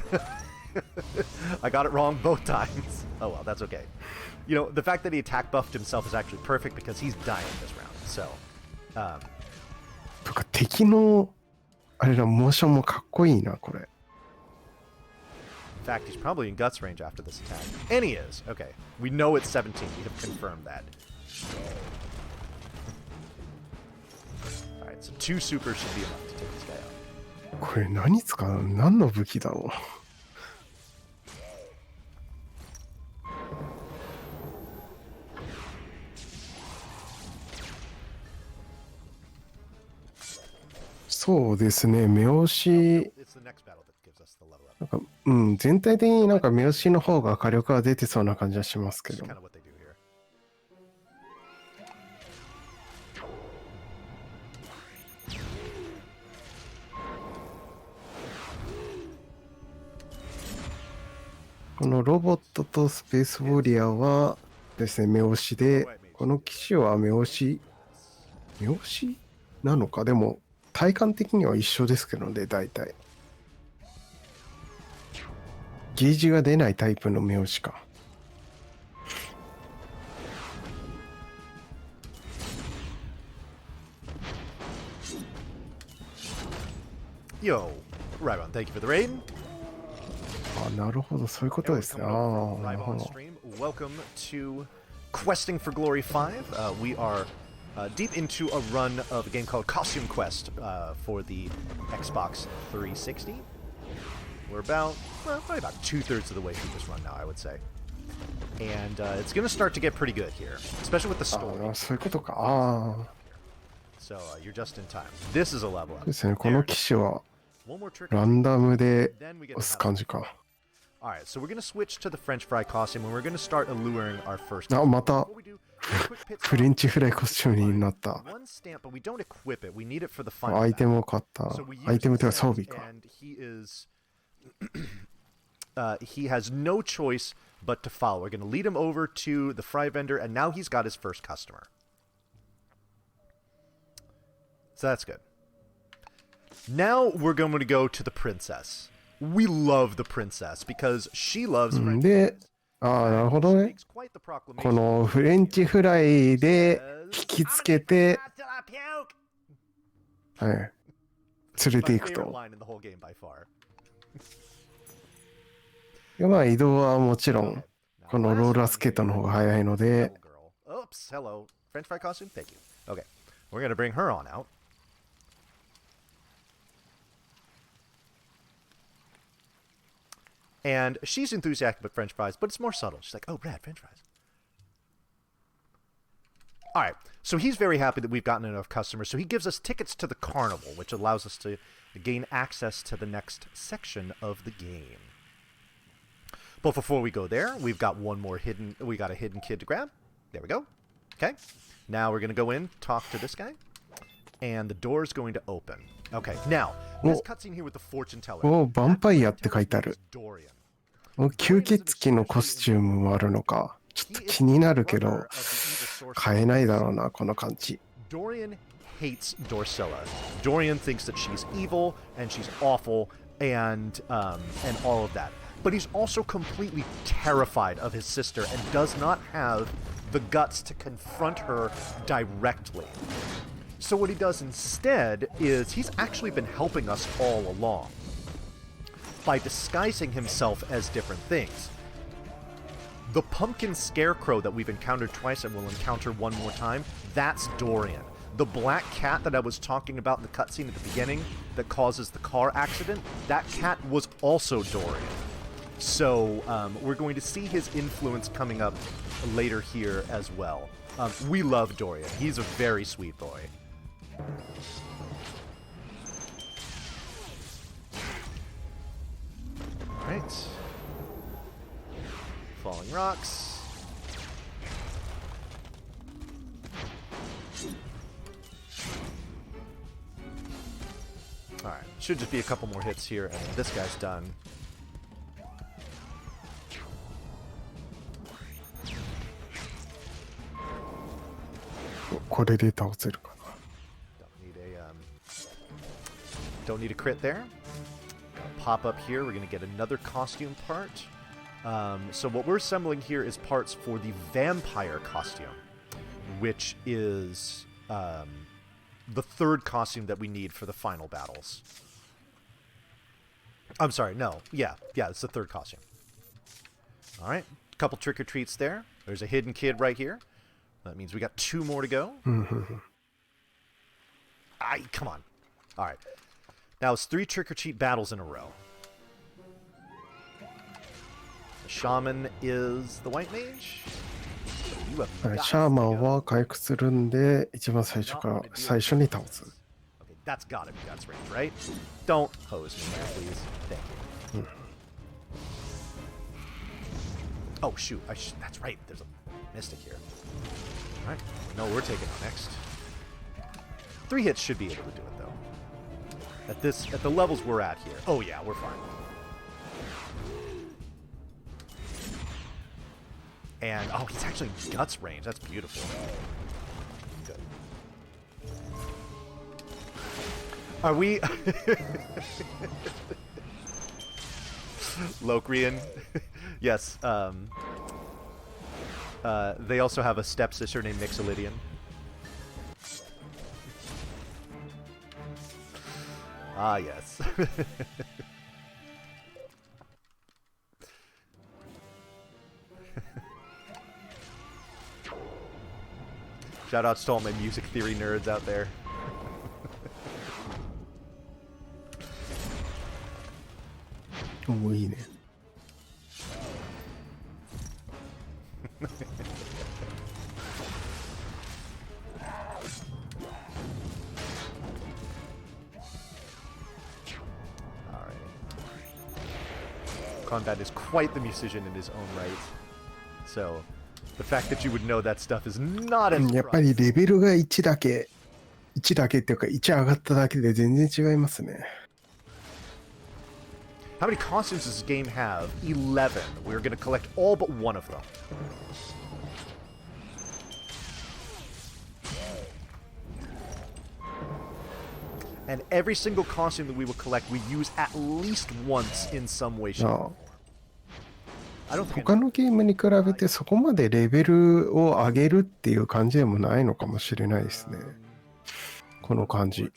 I got it wrong both times. Oh well, that's okay. You know, the fact that he attack buffed himself is actually perfect because he's dying this round. So, とか敵のあれらモーションもかっこいいなこれ。 in fact, he's probably in guts range after this attack. And he is. Okay. We know it's 17. We have confirmed that. Alright, so 2 supers should be enough to take this guy out. これ何使うの？何の武器だろう。そうですね、目押し、It's the next battle that gives us the level up. なんか、うん、全体的になんか目押しの方が火力が出てそうな感じはしますけ It's ど。 kind of what they do here. このロボットとスペースウォリアはですね、目押しで、この機種は目押しなのか、でも体感的には一緒ですけどね、大体。ゲージが出ないタイプの目押しか。Yo, Rybon, thank you for the raid. あ、なるほど、そういうことですね。ああ、なるほ Rybon ど。 stream. Welcome to Questing for Glory 5. We are deep into a run of a game called Costume Quest for the Xbox 360. We're about, well, probably about 2/3 of the way through this run now, I would say. And it's going to start to get pretty good here, especially with the あ story. あ、そういうことか。ああ、 So you're just in time. This is a level up. ですね、この機種は One more trick. ランダムで Then we get 押す another. 感じか。 Alright, so we're going to switch to the French fry costume and we're going to start alluring our first. あ、また Before we do, a quick pit フレンチフライコスチュームになった。 One stamp, but we don't equip it. We need it for the final アイテム battle. を買った。 So we use アイテムというか the 装 stamp, 備か。 and he is he has no choice but to follow. We're going to lead him over to the fry vendor, and now he's got his first customer. So that's good. Now we're going to go to the princess. We love the princess because she loves うん French で、 fries. ああ、なるほど She ね。 makes quite the こ proclamation. のフレンチフライで引きつけて、 Till I puke. はい、連れて My いく favorite と。 line in the whole game by far. まあ移動はもちろん、このローラースケートの方が早いので、 Little girl. Oops, hello. French fry costume? Thank you. Okay. We're going to bring her on out. And she's enthusiastic about French fries, but it's more subtle. She's like, oh, Brad, French fries. All right. So he's very happy that we've gotten enough customers. So he gives us tickets to the carnival, which allows us to gain access to the next section of the game. But before we go there, we've got one more hidden... We got a hidden kid to grab. There we go. Okay. Now we're going to go in, talk to this guy. And the door's going to open. Okay. Now, this cutscene here with the fortune teller. お、ヴァンパイアって書いてある。 Dorian. お、吸血鬼のコスチュームもあるのか。ちょっと気になるけど、買えないだろうな、この感じ。 Dorian hates Dorsilla. Dorian thinks that she's evil and she's awful and all of that. But he's also completely terrified of his sister and does not have the guts to confront her directly. So what he does instead is he's actually been helping us all along. by disguising himself as different things. The pumpkin scarecrow that we've encountered twice and will encounter one more time, that's Dorian. The black cat that I was talking about in the cutscene at the beginning that causes the car accident, that cat was also Dorian. So we're going to see his influence coming up later here as well. We love Dorian. He's a very sweet boy. Alright. Falling rocks. Alright, should just be a couple more hits here, and this guy's done. Don't need a crit there. Pop up here, we're going to get another costume part. So what we're assembling here is parts for the vampire costume, which is the third costume that we need for the final battles. I'm sorry, no. Yeah, it's the third costume. Alright, a couple trick-or-treats there. There's a hidden kid right here. That means we got 2 more to go. Come on. Alright. Now it's 3 trick-or-treat battles in a row. The shaman is the white mage. シャーマンは回復するんで、一番最初に倒す。Okay, that's gotta be guts range, right? Don't hose me there, please. Thank you. Oh, shoot. That's right. There's a mystic here. Alright. No, we're taking on next. 3 hits should be able to do it, though. At the levels we're at here. Oh, yeah, we're fine. And, oh, he's actually guts range. That's beautiful. Good. Are we... Locrian? Yes. They also have a stepsister named Mixolydian. Ah, yes. Shout outs to all my music theory nerds out there. Oh, いいね。Combat is quite the musician in his own right. So, the fact that you would know that stuff is not as やっぱりレベルが1だけっていうか1上がっただけで全然違いますね。How many costumes does this game have? 11. We're going to collect all but one of them. And every single costume that we will collect, we use at least once in some way, shape, or form. 他のゲームに比べてそこまでレベルを上げるっていう感じでもないのかもしれないですね。この感じ。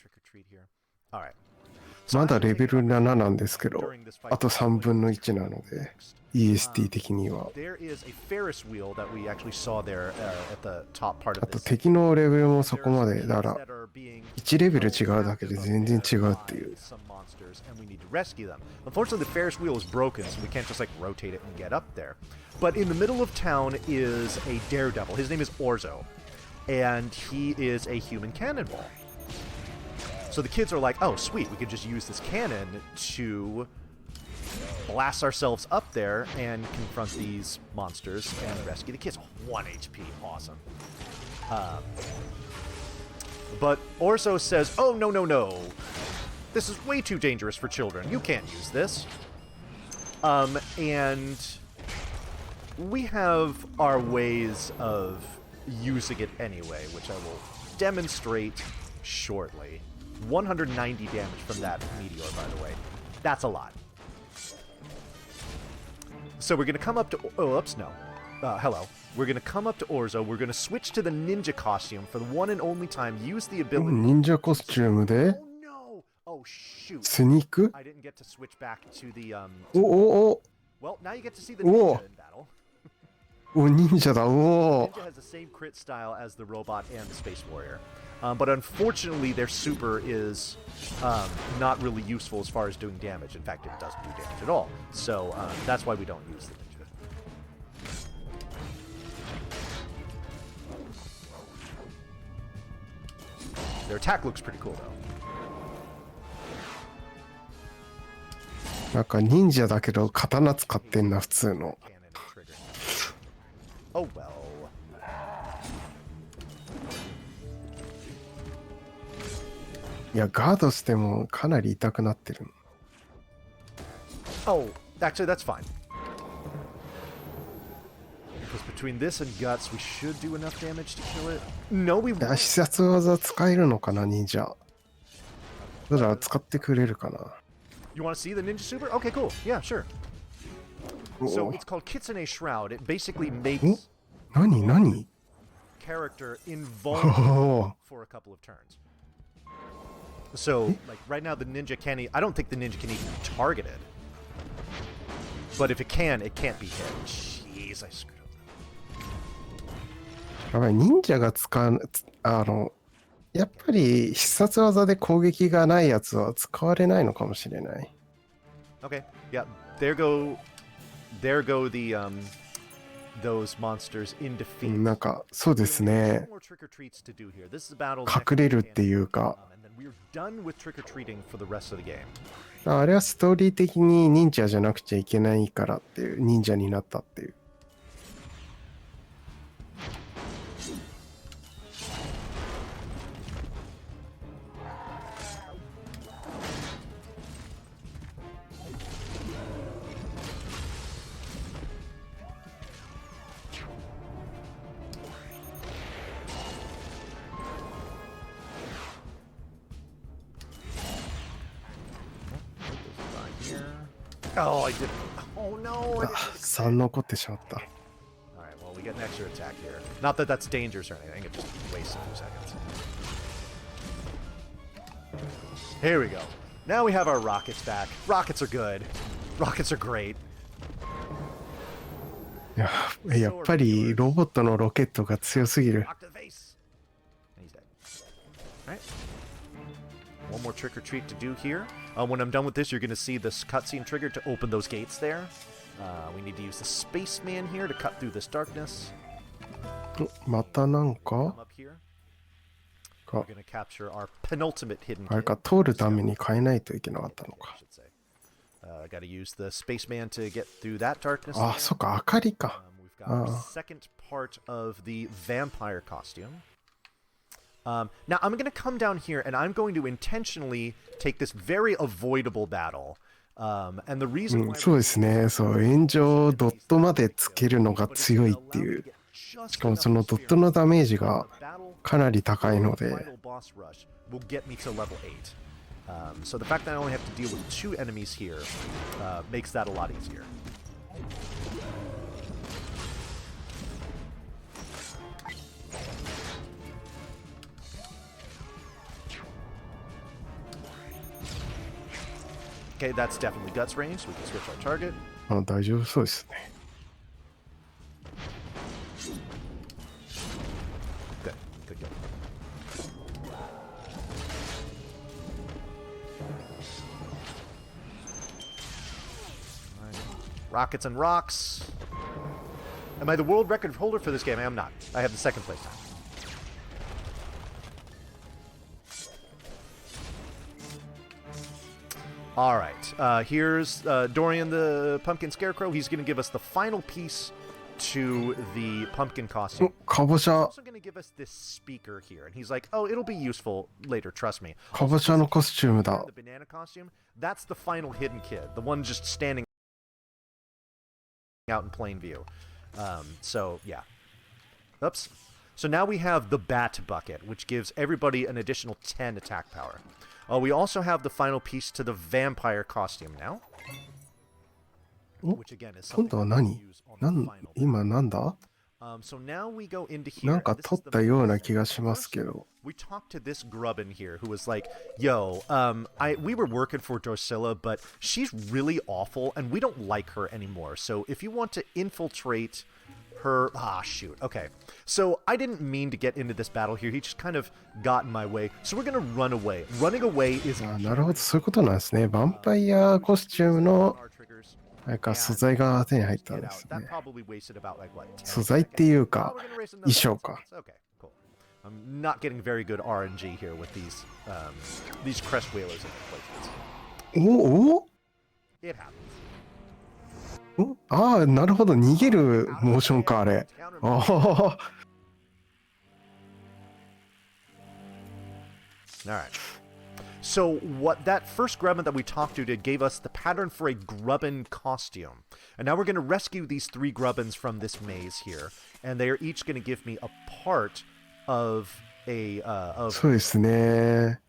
まだレベル7なんですけど、あと3分の1なので、EST 的には。あと敵のレベルもそこまで、だから1レベル違うだけで全然違うっていう。Unfortunately, the Ferris wheel is broken, so we can't just like rotate it and get up there. But in the middle of town is a daredevil. His name is Orzo, and he is a human cannonball. So the kids are like, oh, sweet, we could just use this cannon to blast ourselves up there and confront these monsters and rescue the kids. 1 HP, awesome. But Orzo says, oh, no, no, no. This is way too dangerous for children. You can't use this. And we have our ways of using it anyway, which I will demonstrate shortly. 190 damage from that meteor, by the way. That's a lot. So we're going to come up to... Oh, oops, no. Hello. We're going to come up to Orzo. We're going to switch to the ninja costume for the one and only time. Use the ability... 忍者コスチュームで Oh, shoot. スニーク I didn't get to switch back to the おおお Well, now you get to see the Whoa. ninja in battle. お忍者だおお Ninja has the same crit style as the robot and the space warrior. But unfortunately, their super is not really useful as far as doing damage. In fact, it doesn't do damage at all. So that's why we don't use the ninja. Their attack looks pretty cool, though. なんか忍者だけど刀使ってんな普通の Cannon and trigger. Oh well. いやガードしてもかなり痛くなってる Oh, actually, that's fine. Because between this and guts, we should do enough damage to kill it. No, we いや won't. 必殺技使えるのかな忍者だから使ってくれるかな You want to see the ninja super? Okay, cool. Yeah, sure. So お it's called Kitsune Shroud. It basically お makes 何何 character お invulnerable お for a couple of turns. So, like right now, the ninja can't. I don't think the ninja can even be targeted. But if it can, it can't be hit. Jeez, I screwed up. やばい忍者が使うやっぱり必殺技で攻撃がないやつは使われないのかもしれない Okay. Yeah. There go the those monsters in defeat. なんかそうですね More trick or treats to do here. This is a battle. 隠れるっていうか And then we're done with trick or treating for the rest of the game. あれはストーリー的に忍者じゃなくちゃいけないからっていう忍者になったっていう Oh, I did. Oh no! I didn't. 3残ってしまった All right. Well, we get an extra attack here. Not that that's dangerous or anything. It just wastes a few seconds. Here we go. Now we have our rockets back. Rockets are good. Rockets are great. やっぱりロボットのロケットが強すぎる Rock to the face. And he's dead. All right. One more trick or treat to do here. When I'm done with this, you're going to see this cutscene triggered to open those gates there. We need to use the spaceman here to cut through this darkness. またなんか Come up here. We're か going to capture our penultimate hidden あれ kid. か通るために変えないといけなかったの I か should say. Got to use the spaceman to get through that darkness. あ there. そっか明かりか We've got our Ah. second part of the vampire costume. Now, I'm going to come down here, and I'm going to intentionally take this very avoidable battle. And the う reason ん why そうですねそう炎上ドットまでつけるのが強いっていうしかもそのドットのダメージがかなり高いので final boss rush will get me to level 8. So the fact that I only have to deal with 2 enemies here makes that a lot easier. Okay, that's definitely guts range, so we can switch our target. あ大丈夫そうですね Good, good, good. Alright. Rockets and rocks. Am I the world record holder for this game? I am not. I have the second place time. All right. Here's Dorian the Pumpkin Scarecrow. He's going to give us the final piece to the pumpkin お costume. かぼち He's ゃ also going to give us this speaker here. And he's like, oh, it'll be useful later, trust me. かぼちゃのコスチュームだ The banana costume, that's the final hidden kid. The one just standing out in plain view. So, yeah. Oops. So now we have the bat bucket, which gives everybody an additional 10 attack power. We also have the final piece to the vampire costume now. お Which again is 今 something 度は we 何 use on な the ん final. 今なんだ So now we go into here. なんか取ったような気がしますけど。We talked to this grub in here who was like, "Yo, we were working for Drusilla, but she's really awful, and we don't like her anymore. So if you want to infiltrate her, shoot, okay. So I didn't mean to get into this battle here. He just kind of got in my way. So we're gonna run away. Running away is なるほど、そういうことなんですね。ヴァンパイアコスチュームのなんか素材が手に入ったんですね。素材っていうか、衣装か。I'm not getting very good RNG here with these crest whalers in their placements. おお It happens. ああ、なるほど。逃げるモーションか、あれ。ああ。Alright. So what that first grubbin that we talked to did gave us the pattern for a grubbin costume. And now we're going to rescue these 3 grubbins from this maze here. And they are each going to give me a part of a... そうですね。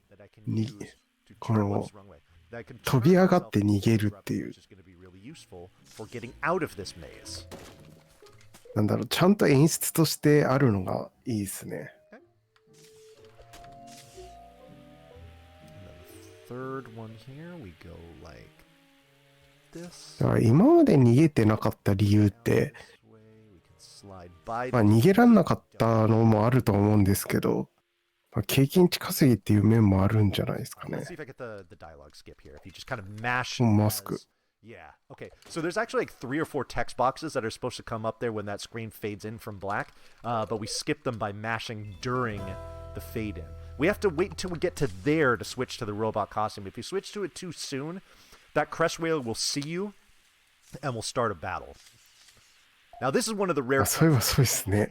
この飛び上がって逃げるっていう。なんだろう、ちゃんと演出としてあるのがいいですね。だから今まで逃げてなかった理由って、まあ、逃げらんなかったのもあると思うんですけど、まあ、経験値稼ぎっていう面もあるんじゃないですかね。マスク。Yeah. Okay. So there's actually like 3 or 4 text boxes that are supposed to come up there when that screen fades in from black, but we skip them by mashing during the fade in. We have to wait until we get to there to switch to the robot costume. If you switch to it too soon, that crest whale will see you and will start a battle. Now this is one of the rare. そういえばそうですね。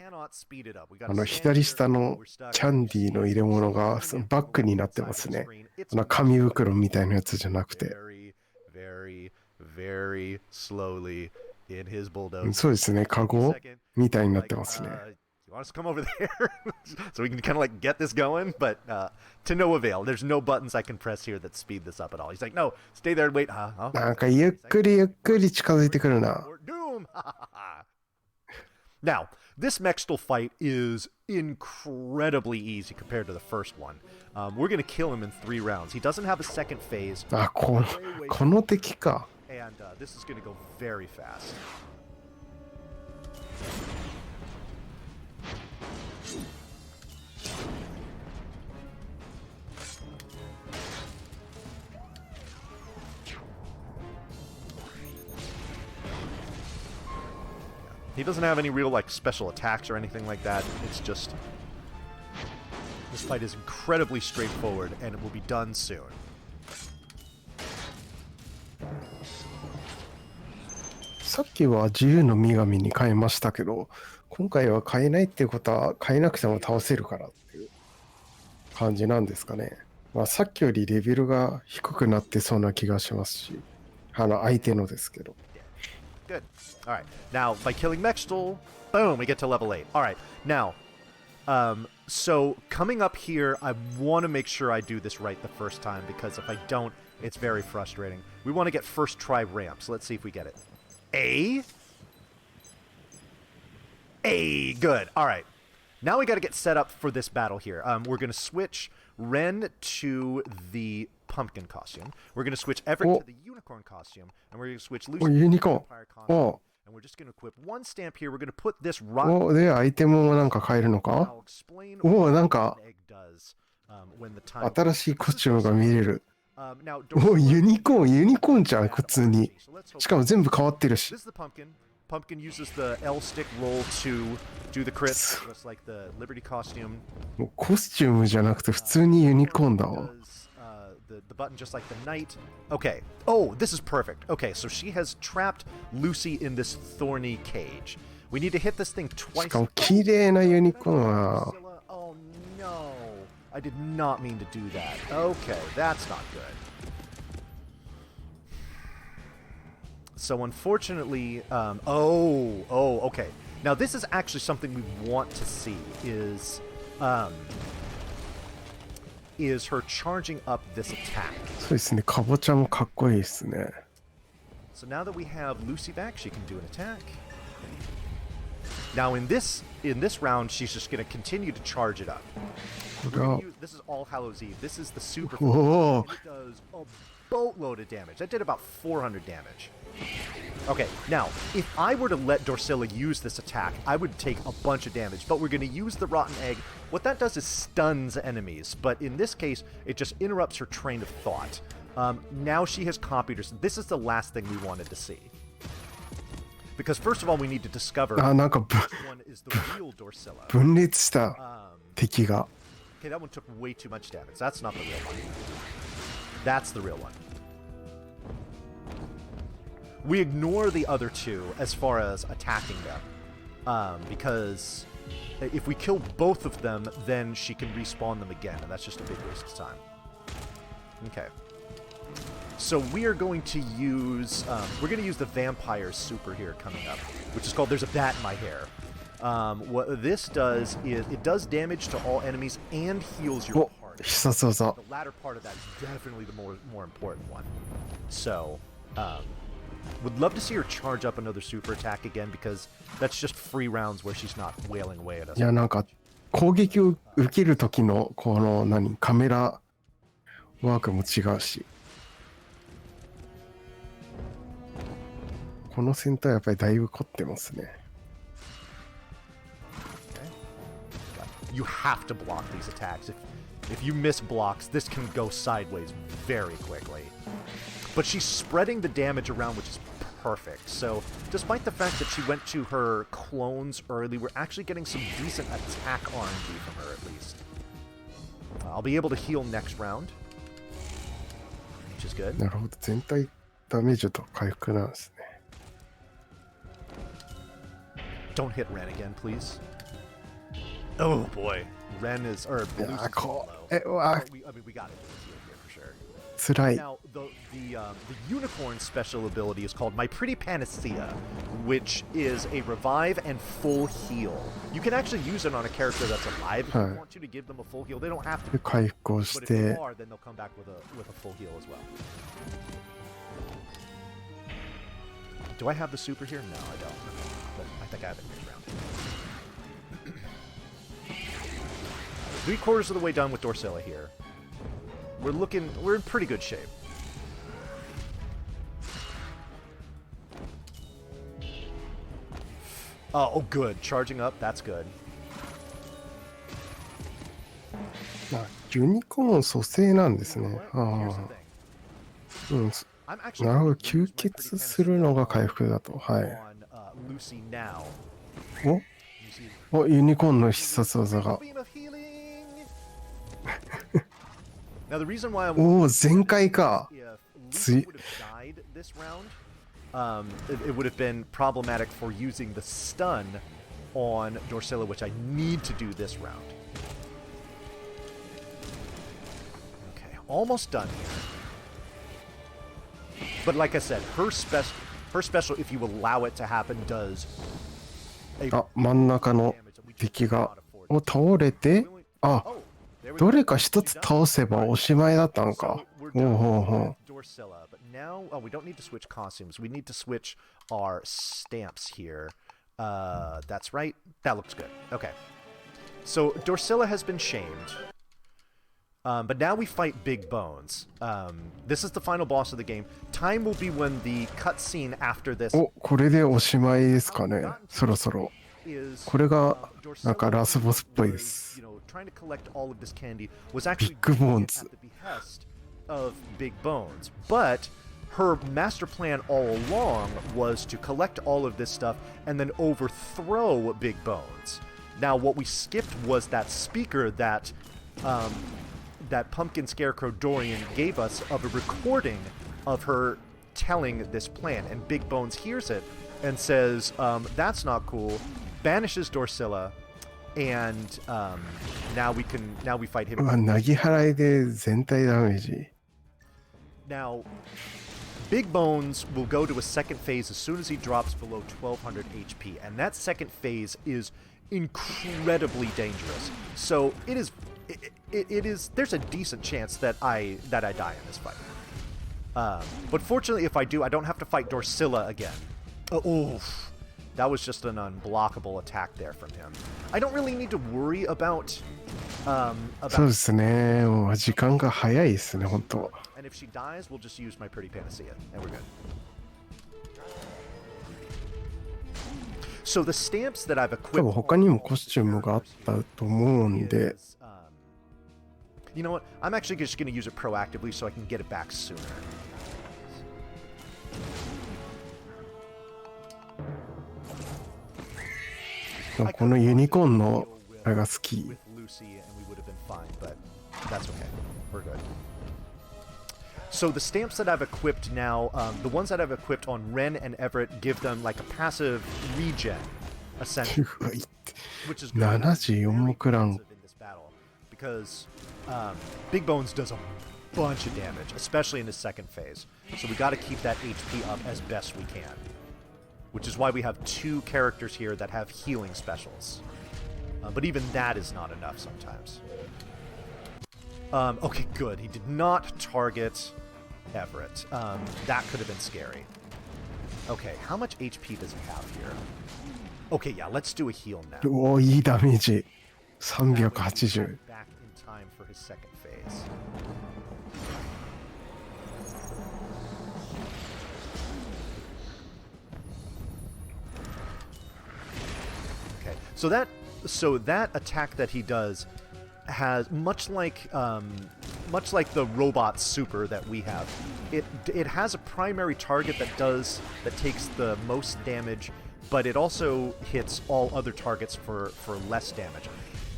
左下のキャンディーの入れ物がバックになってますね。紙袋みたいなやつじゃなくて。Very slowly in his bulldozer. そうですね、カゴみたいになってますね。You want us to come over there so we can kind of like get this going, but to no avail. There's no buttons I can press here that speed this up at all. He's like, no, stay there and wait. なんかゆっくりゆっくり近づいてくるな。Doom. Now, this Mextal fight is incredibly easy compared to the first one. We're going to kill him in 3 rounds. He doesn't have a second phase. あ、この敵か。And this is going to go very fast. He doesn't have any real like special attacks or anything like that. It's just this fight is incredibly straightforward and it will be done soon. さっきは自由の女神に変えましたけど、今回は変えないっていうことは変えなくても倒せるからっていう感じなんですかね。まあさっきよりレベルが低くなってそうな気がしますし、相手のですけど。Good. All right. Now, by killing Mextal, boom, we get to level 8. All right. Now, so coming up here, I want to make sure I do this right the first time because if I don't, it's very frustrating. We want to get first try ramps. Let's see if we get it. A. Good. All right. Now we got to get set up for this battle here. We're going to switch Ren to the pumpkin costume. We're going to switch Everett to the unicorn costume. And we're going to switch Lucy to the vampire costume. And we're just going to equip 1 stamp here. We're going to put this rock... で、アイテムもなんか変えるのか？なんか新しいコスチュームが見れる。ユニコーンじゃん、普通に。しかも全部変わってるし。Pumpkin uses the L stick roll to do the crits, just like the Liberty costume. コスチュームじゃなくて普通にユニコーンだわ。The button just like the knight. Okay. Oh, this is perfect. Okay, so she has trapped Lucy in this thorny cage. We need to hit this thing twice. しかも綺麗なユニコーンは。Oh no. I did not mean to do that. Okay, that's not good. So unfortunately, okay. Now this is actually something we want to see is her charging up this attack. そうですね、かぼちゃもかっこいいですね。So now that we have Lucy back, she can do an attack. Now in this round, she's just going to continue to charge it up. This is All Hallows Eve. This is the super. And it does a boatload of damage. That did about 400 damage. Okay, now, if I were to let Dorsilla use this attack, I would take a bunch of damage, but we're going to use the Rotten Egg. What that does is stuns enemies, but in this case, it just interrupts her train of thought. Now she has copied her. This is the last thing we wanted to see. Because first of all, we need to discover which one is the real Dorsilla. 分裂した敵が。Okay, that one took way too much damage. That's not the real one. That's the real one. We ignore the other two as far as attacking them. Because if we kill both of them, then she can respawn them again, and that's just a big waste of time. Okay. So we are going to use the vampire super here coming up, which is called There's a Bat in My Hair. What this does is it does damage to all enemies and heals your party. The latter part of that is definitely the more important one. So, would love to see her charge up another super attack again, because that's just free rounds where she's not wailing away at us. いや、なんか攻撃を受ける時のこのカメラワークも違うし、この戦隊はやっぱりだいぶ凝ってますね。You have to block these attacks. If you miss blocks, this can go sideways very quickly. But she's spreading the damage around, which is perfect. So, despite the fact that she went to her clones early, we're actually getting some decent attack RNG from her, at least. I'll be able to heal next round, which is good. なるほど、全体ダメージと回復なんですね。Don't hit Ren again, please. Oh boy, Ren is or Blue's is low. We got to do a heal here for sure. 辛い。 Now, the unicorn special ability is called My Pretty Panacea, which is a revive and full heal. You can actually use it on a character that's alive if you want to give them a full heal. They don't have to. 回復を But し if て they are, then they'll come back with a full heal as well. Do I have the super here? No, I don't. But I think I have it next round. 3/4 of the way done with Dorsilla here. We're in pretty good shape. Oh, good. Charging up, that's good. ユニコーン蘇生なんですね。ああ。うん。なるほど、吸血するのが回復だと。はい。お、ユニコーンの必殺技が。おお、全開か。It would have been problematic for using the stun on Dorsilla, which I need to do this round. Okay, almost done here. But like I said, her special, if you allow it to happen, does. あ、真ん中の敵が倒れて、あ、どれか一つ倒せばおしまいだったんか。ほうほうほう。But now, we don't need to switch costumes. We need to switch our stamps here. That's right. That looks good. Okay. So Dorsilla has been shamed. But now we fight Big Bones. This is the final boss of the game. Time will be when the cutscene after this. お、これでおしまいですかね。そろそろ。これがなんかラスボスっぽいです。Trying to collect all of this candy was actually Big Bones. at the behest of Big Bones. But her master plan all along was to collect all of this stuff and then overthrow Big Bones. Now, what we skipped was that speaker that that Pumpkin Scarecrow Dorian gave us of a recording of her telling this plan. And Big Bones hears it and says, that's not cool, banishes Dorsilla, and now we fight him. うわ、なぎ払いで全体ダメージ。Now, Big Bones will go to a second phase as soon as he drops below 1200 HP, and that second phase is incredibly dangerous. So it is there's a decent chance that I die in this fight. But fortunately, if I do, I don't have to fight Dorsilla again. That was just an unblockable attack there from him. I don't really need to worry about そうですね。もう時間が早いですね、本当。And if she dies, we'll just use my pretty panacea, and we're good. So the stamps that I've 多 equipped. 分他にもコスチュームがあったと思うんで、 You know what? I'm actually just going to use it proactively so I can get it back sooner. このユニコーンのあれが好き。 With Lucy, and we would have been fine, but that's okay. We're good. So the stamps that I've equipped now, the ones that I've equipped on Ren and Everett give them like a passive regen, essentially, うわいって which is good. 74目ラン In this battle because Big Bones does a bunch of damage, especially in his second phase. So we got to keep that HP up as best we can, which is why we have two characters here that have healing specials. But even that is not enough sometimes. Okay, good. He did not target Everett. That could have been scary. Okay, how much HP does he have here? Okay, yeah, let's do a heal now. おお、いいダメージ。That way he 380 got。back in time for his second phase. Okay, so that attack that he does has much like the robot super that we have. It has a primary target that takes the most damage, but it also hits all other targets for less damage.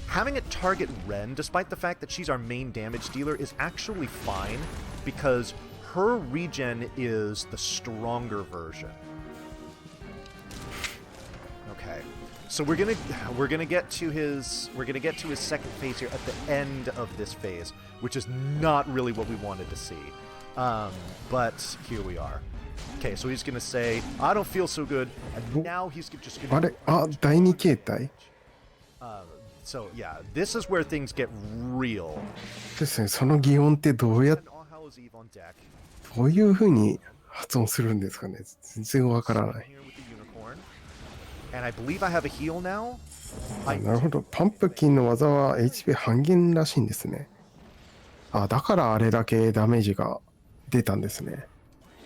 Having it target Ren, despite the fact that she's our main damage dealer, is actually fine because her regen is the stronger version. Okay. So we're gonna get to his second phase here at the end of this phase, which is not really what we wanted to see, but here we are. Okay, so he's gonna say, "I don't feel so good," and now he's just あ gonna. れあ、第二形態 So yeah, this is where things get real. ですね。その擬音ってどうやっ All Hallows Eve on deck. どういう風に発音するんですかね。全然わからない。 Here with the unicorn, and I believe I have a heal now. あ、なるほど。パンプキンの技は HP 半減らしいんですね。あ、だからあれだけダメージが出たんですね。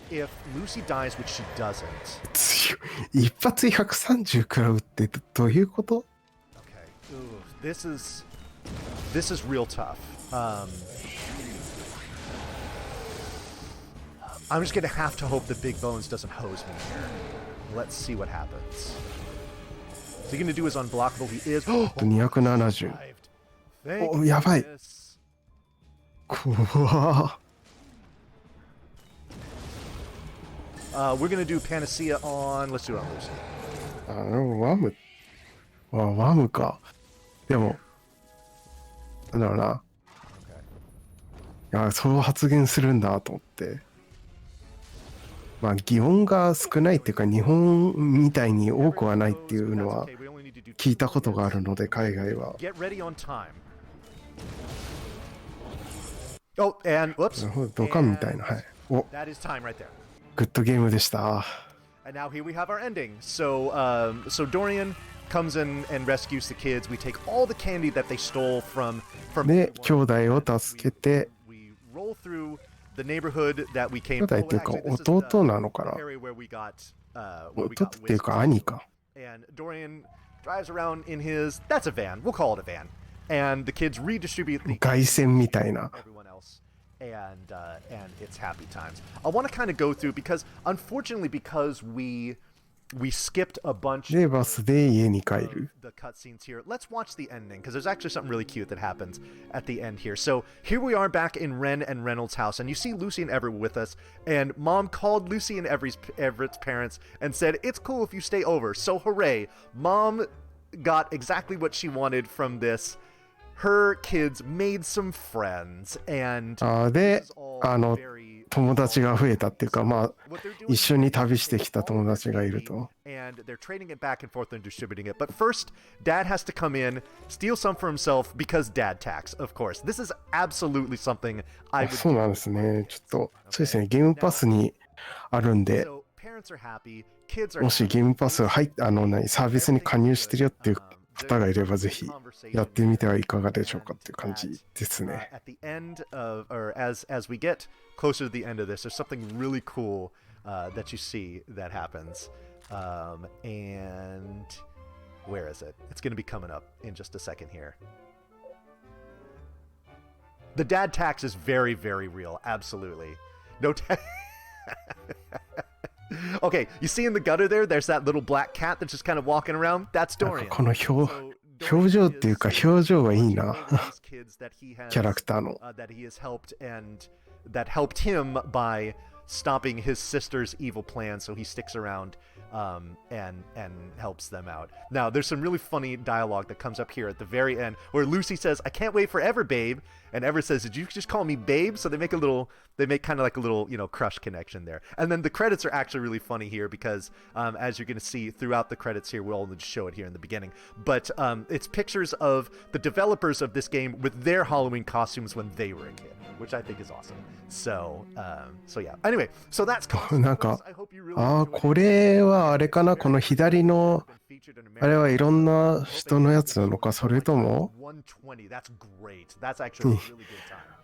If Lucy dies, which she doesn't. 強い。一発130食らうってどういうこと？ Okay. Ooh, this is real tough. I'm just gonna have to hope that Big Bones doesn't hose me here. Let's see what happens. Is he gonna do his unblockable? He is. 270。 Thank お、やばい。 goodness. 怖 We're gonna do Panacea on. Let's do it on Lucy. ワム。ワムか。でも、なんだろうな。 Okay. いや、そう発言するんだと思って。まあ、擬音が少ないっていうか、日本みたいに多くはないっていうのは Okay, we only need to do 聞いたことがあるので、海外は。 Get ready on time. Oh, and whoops. なるほど、ドカンみたいな。はい。お、 That is time right there. グッドゲームでした。 And now here we have our ending. So, so Dorian comes in and rescues the kids. We take all the candy that they stole from で、兄弟を助けて、 We roll through the neighborhood that we came. 兄弟っていうか、 actually, this is the 弟なのかな。 area where we got, where we 弟 got っていうか、 whiskey. 兄か。 And Dorian drives around in his. That's a van. We'll call it a van. And the kids redistribute the 凱旋みたいな。 everyone else, and it's happy times. I want to kind of go through because unfortunately because we skipped a bunch で、バスで家に帰る。 of the cutscenes here. Let's watch the ending because there's actually something really cute that happens at the end here. So here we are back in Ren and Reynolds' house, and you see Lucy and Everett with us. And Mom called Lucy and Everett's parents and said, "It's cool if you stay over." So hooray! Mom got exactly what she wanted from this. Her kids made some friends, and で this is all 友 very 達が増えたっていうか、まあ what they're doing 一緒に旅してきた友達がいると。 and they're trading it back and forth and distributing it. But first, Dad has to come in, steal some for himself because Dad tax, of course. This is absolutely something I あ、 would そうなんですね。ちょっとそうですね、ゲームパスにあるんで So もしゲームパスサービスに加入してるよっていう方がいればぜひやってみてはいかがでしょうかっていう感じですね。As we get closer to the end of this, there's something really cool that you see that happens. And where is it? It's going to be coming up in just a second here. The dad tax is very, very real. Absolutely. No tax. Okay, you see in the gutter there, there's that little black cat that's just kind of walking around. That's なん Dorian. かこの表情っていうか表情がいいなキャラクターの that he has helped and that helped him by stopping his sister's evil plan, so he sticks around and helps them out. Now, there's some really funny dialogue that comes up here at the very end where Lucy says, "I can't wait forever, babe," and Ever says, "Did you just call me babe?" So they make kind of like a little, crush connection there. And then the credits are actually really funny here because as you're going to see throughout the credits here, we'll only just show it here in the beginning, but it's pictures of the developers of this game with their Halloween costumes when they were a kid, which I think is awesome. So yeah. Anyway, so that's なんかこれはあれかな、この左のあれはいろんな人のやつなのか、それとも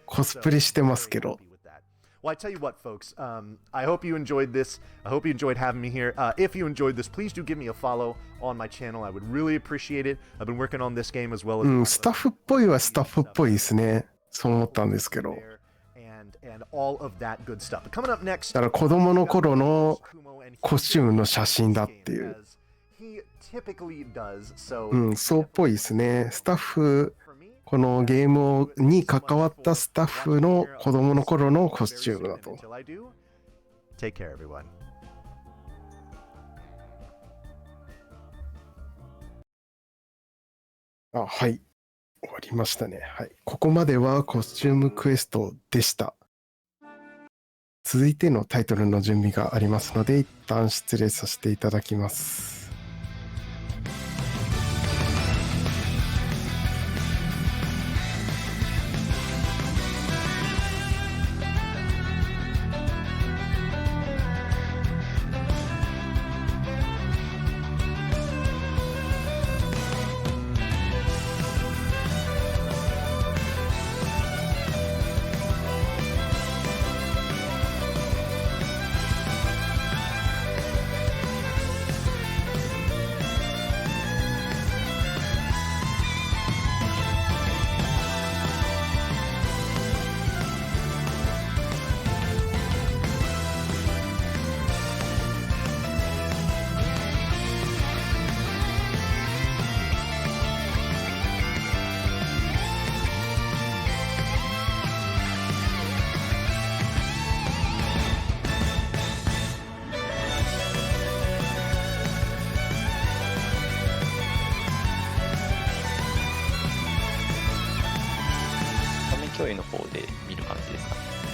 コスプレしてますけど。Well, I tell you what, folks, I hope you enjoyed this. I hope you enjoyed having me here. If you enjoyed this, please do give me a follow on my channel. I would really appreciate it. I've been working on this game as well as... スタッフっぽいはスタッフっぽいですね。そう思ったんですけど。And all of that good stuff. Coming up next... だから子供の頃のコスチュームの写真だっていう。そうっぽいですね。スタッフ、このゲームに関わったスタッフの子供の頃のコスチュームだと。Take care, everyone. はい。終わりましたね。はい。ここまではコスチュームクエストでした。続いてのタイトルの準備がありますので、一旦失礼させていただきます。共有の方で見る感じですかね。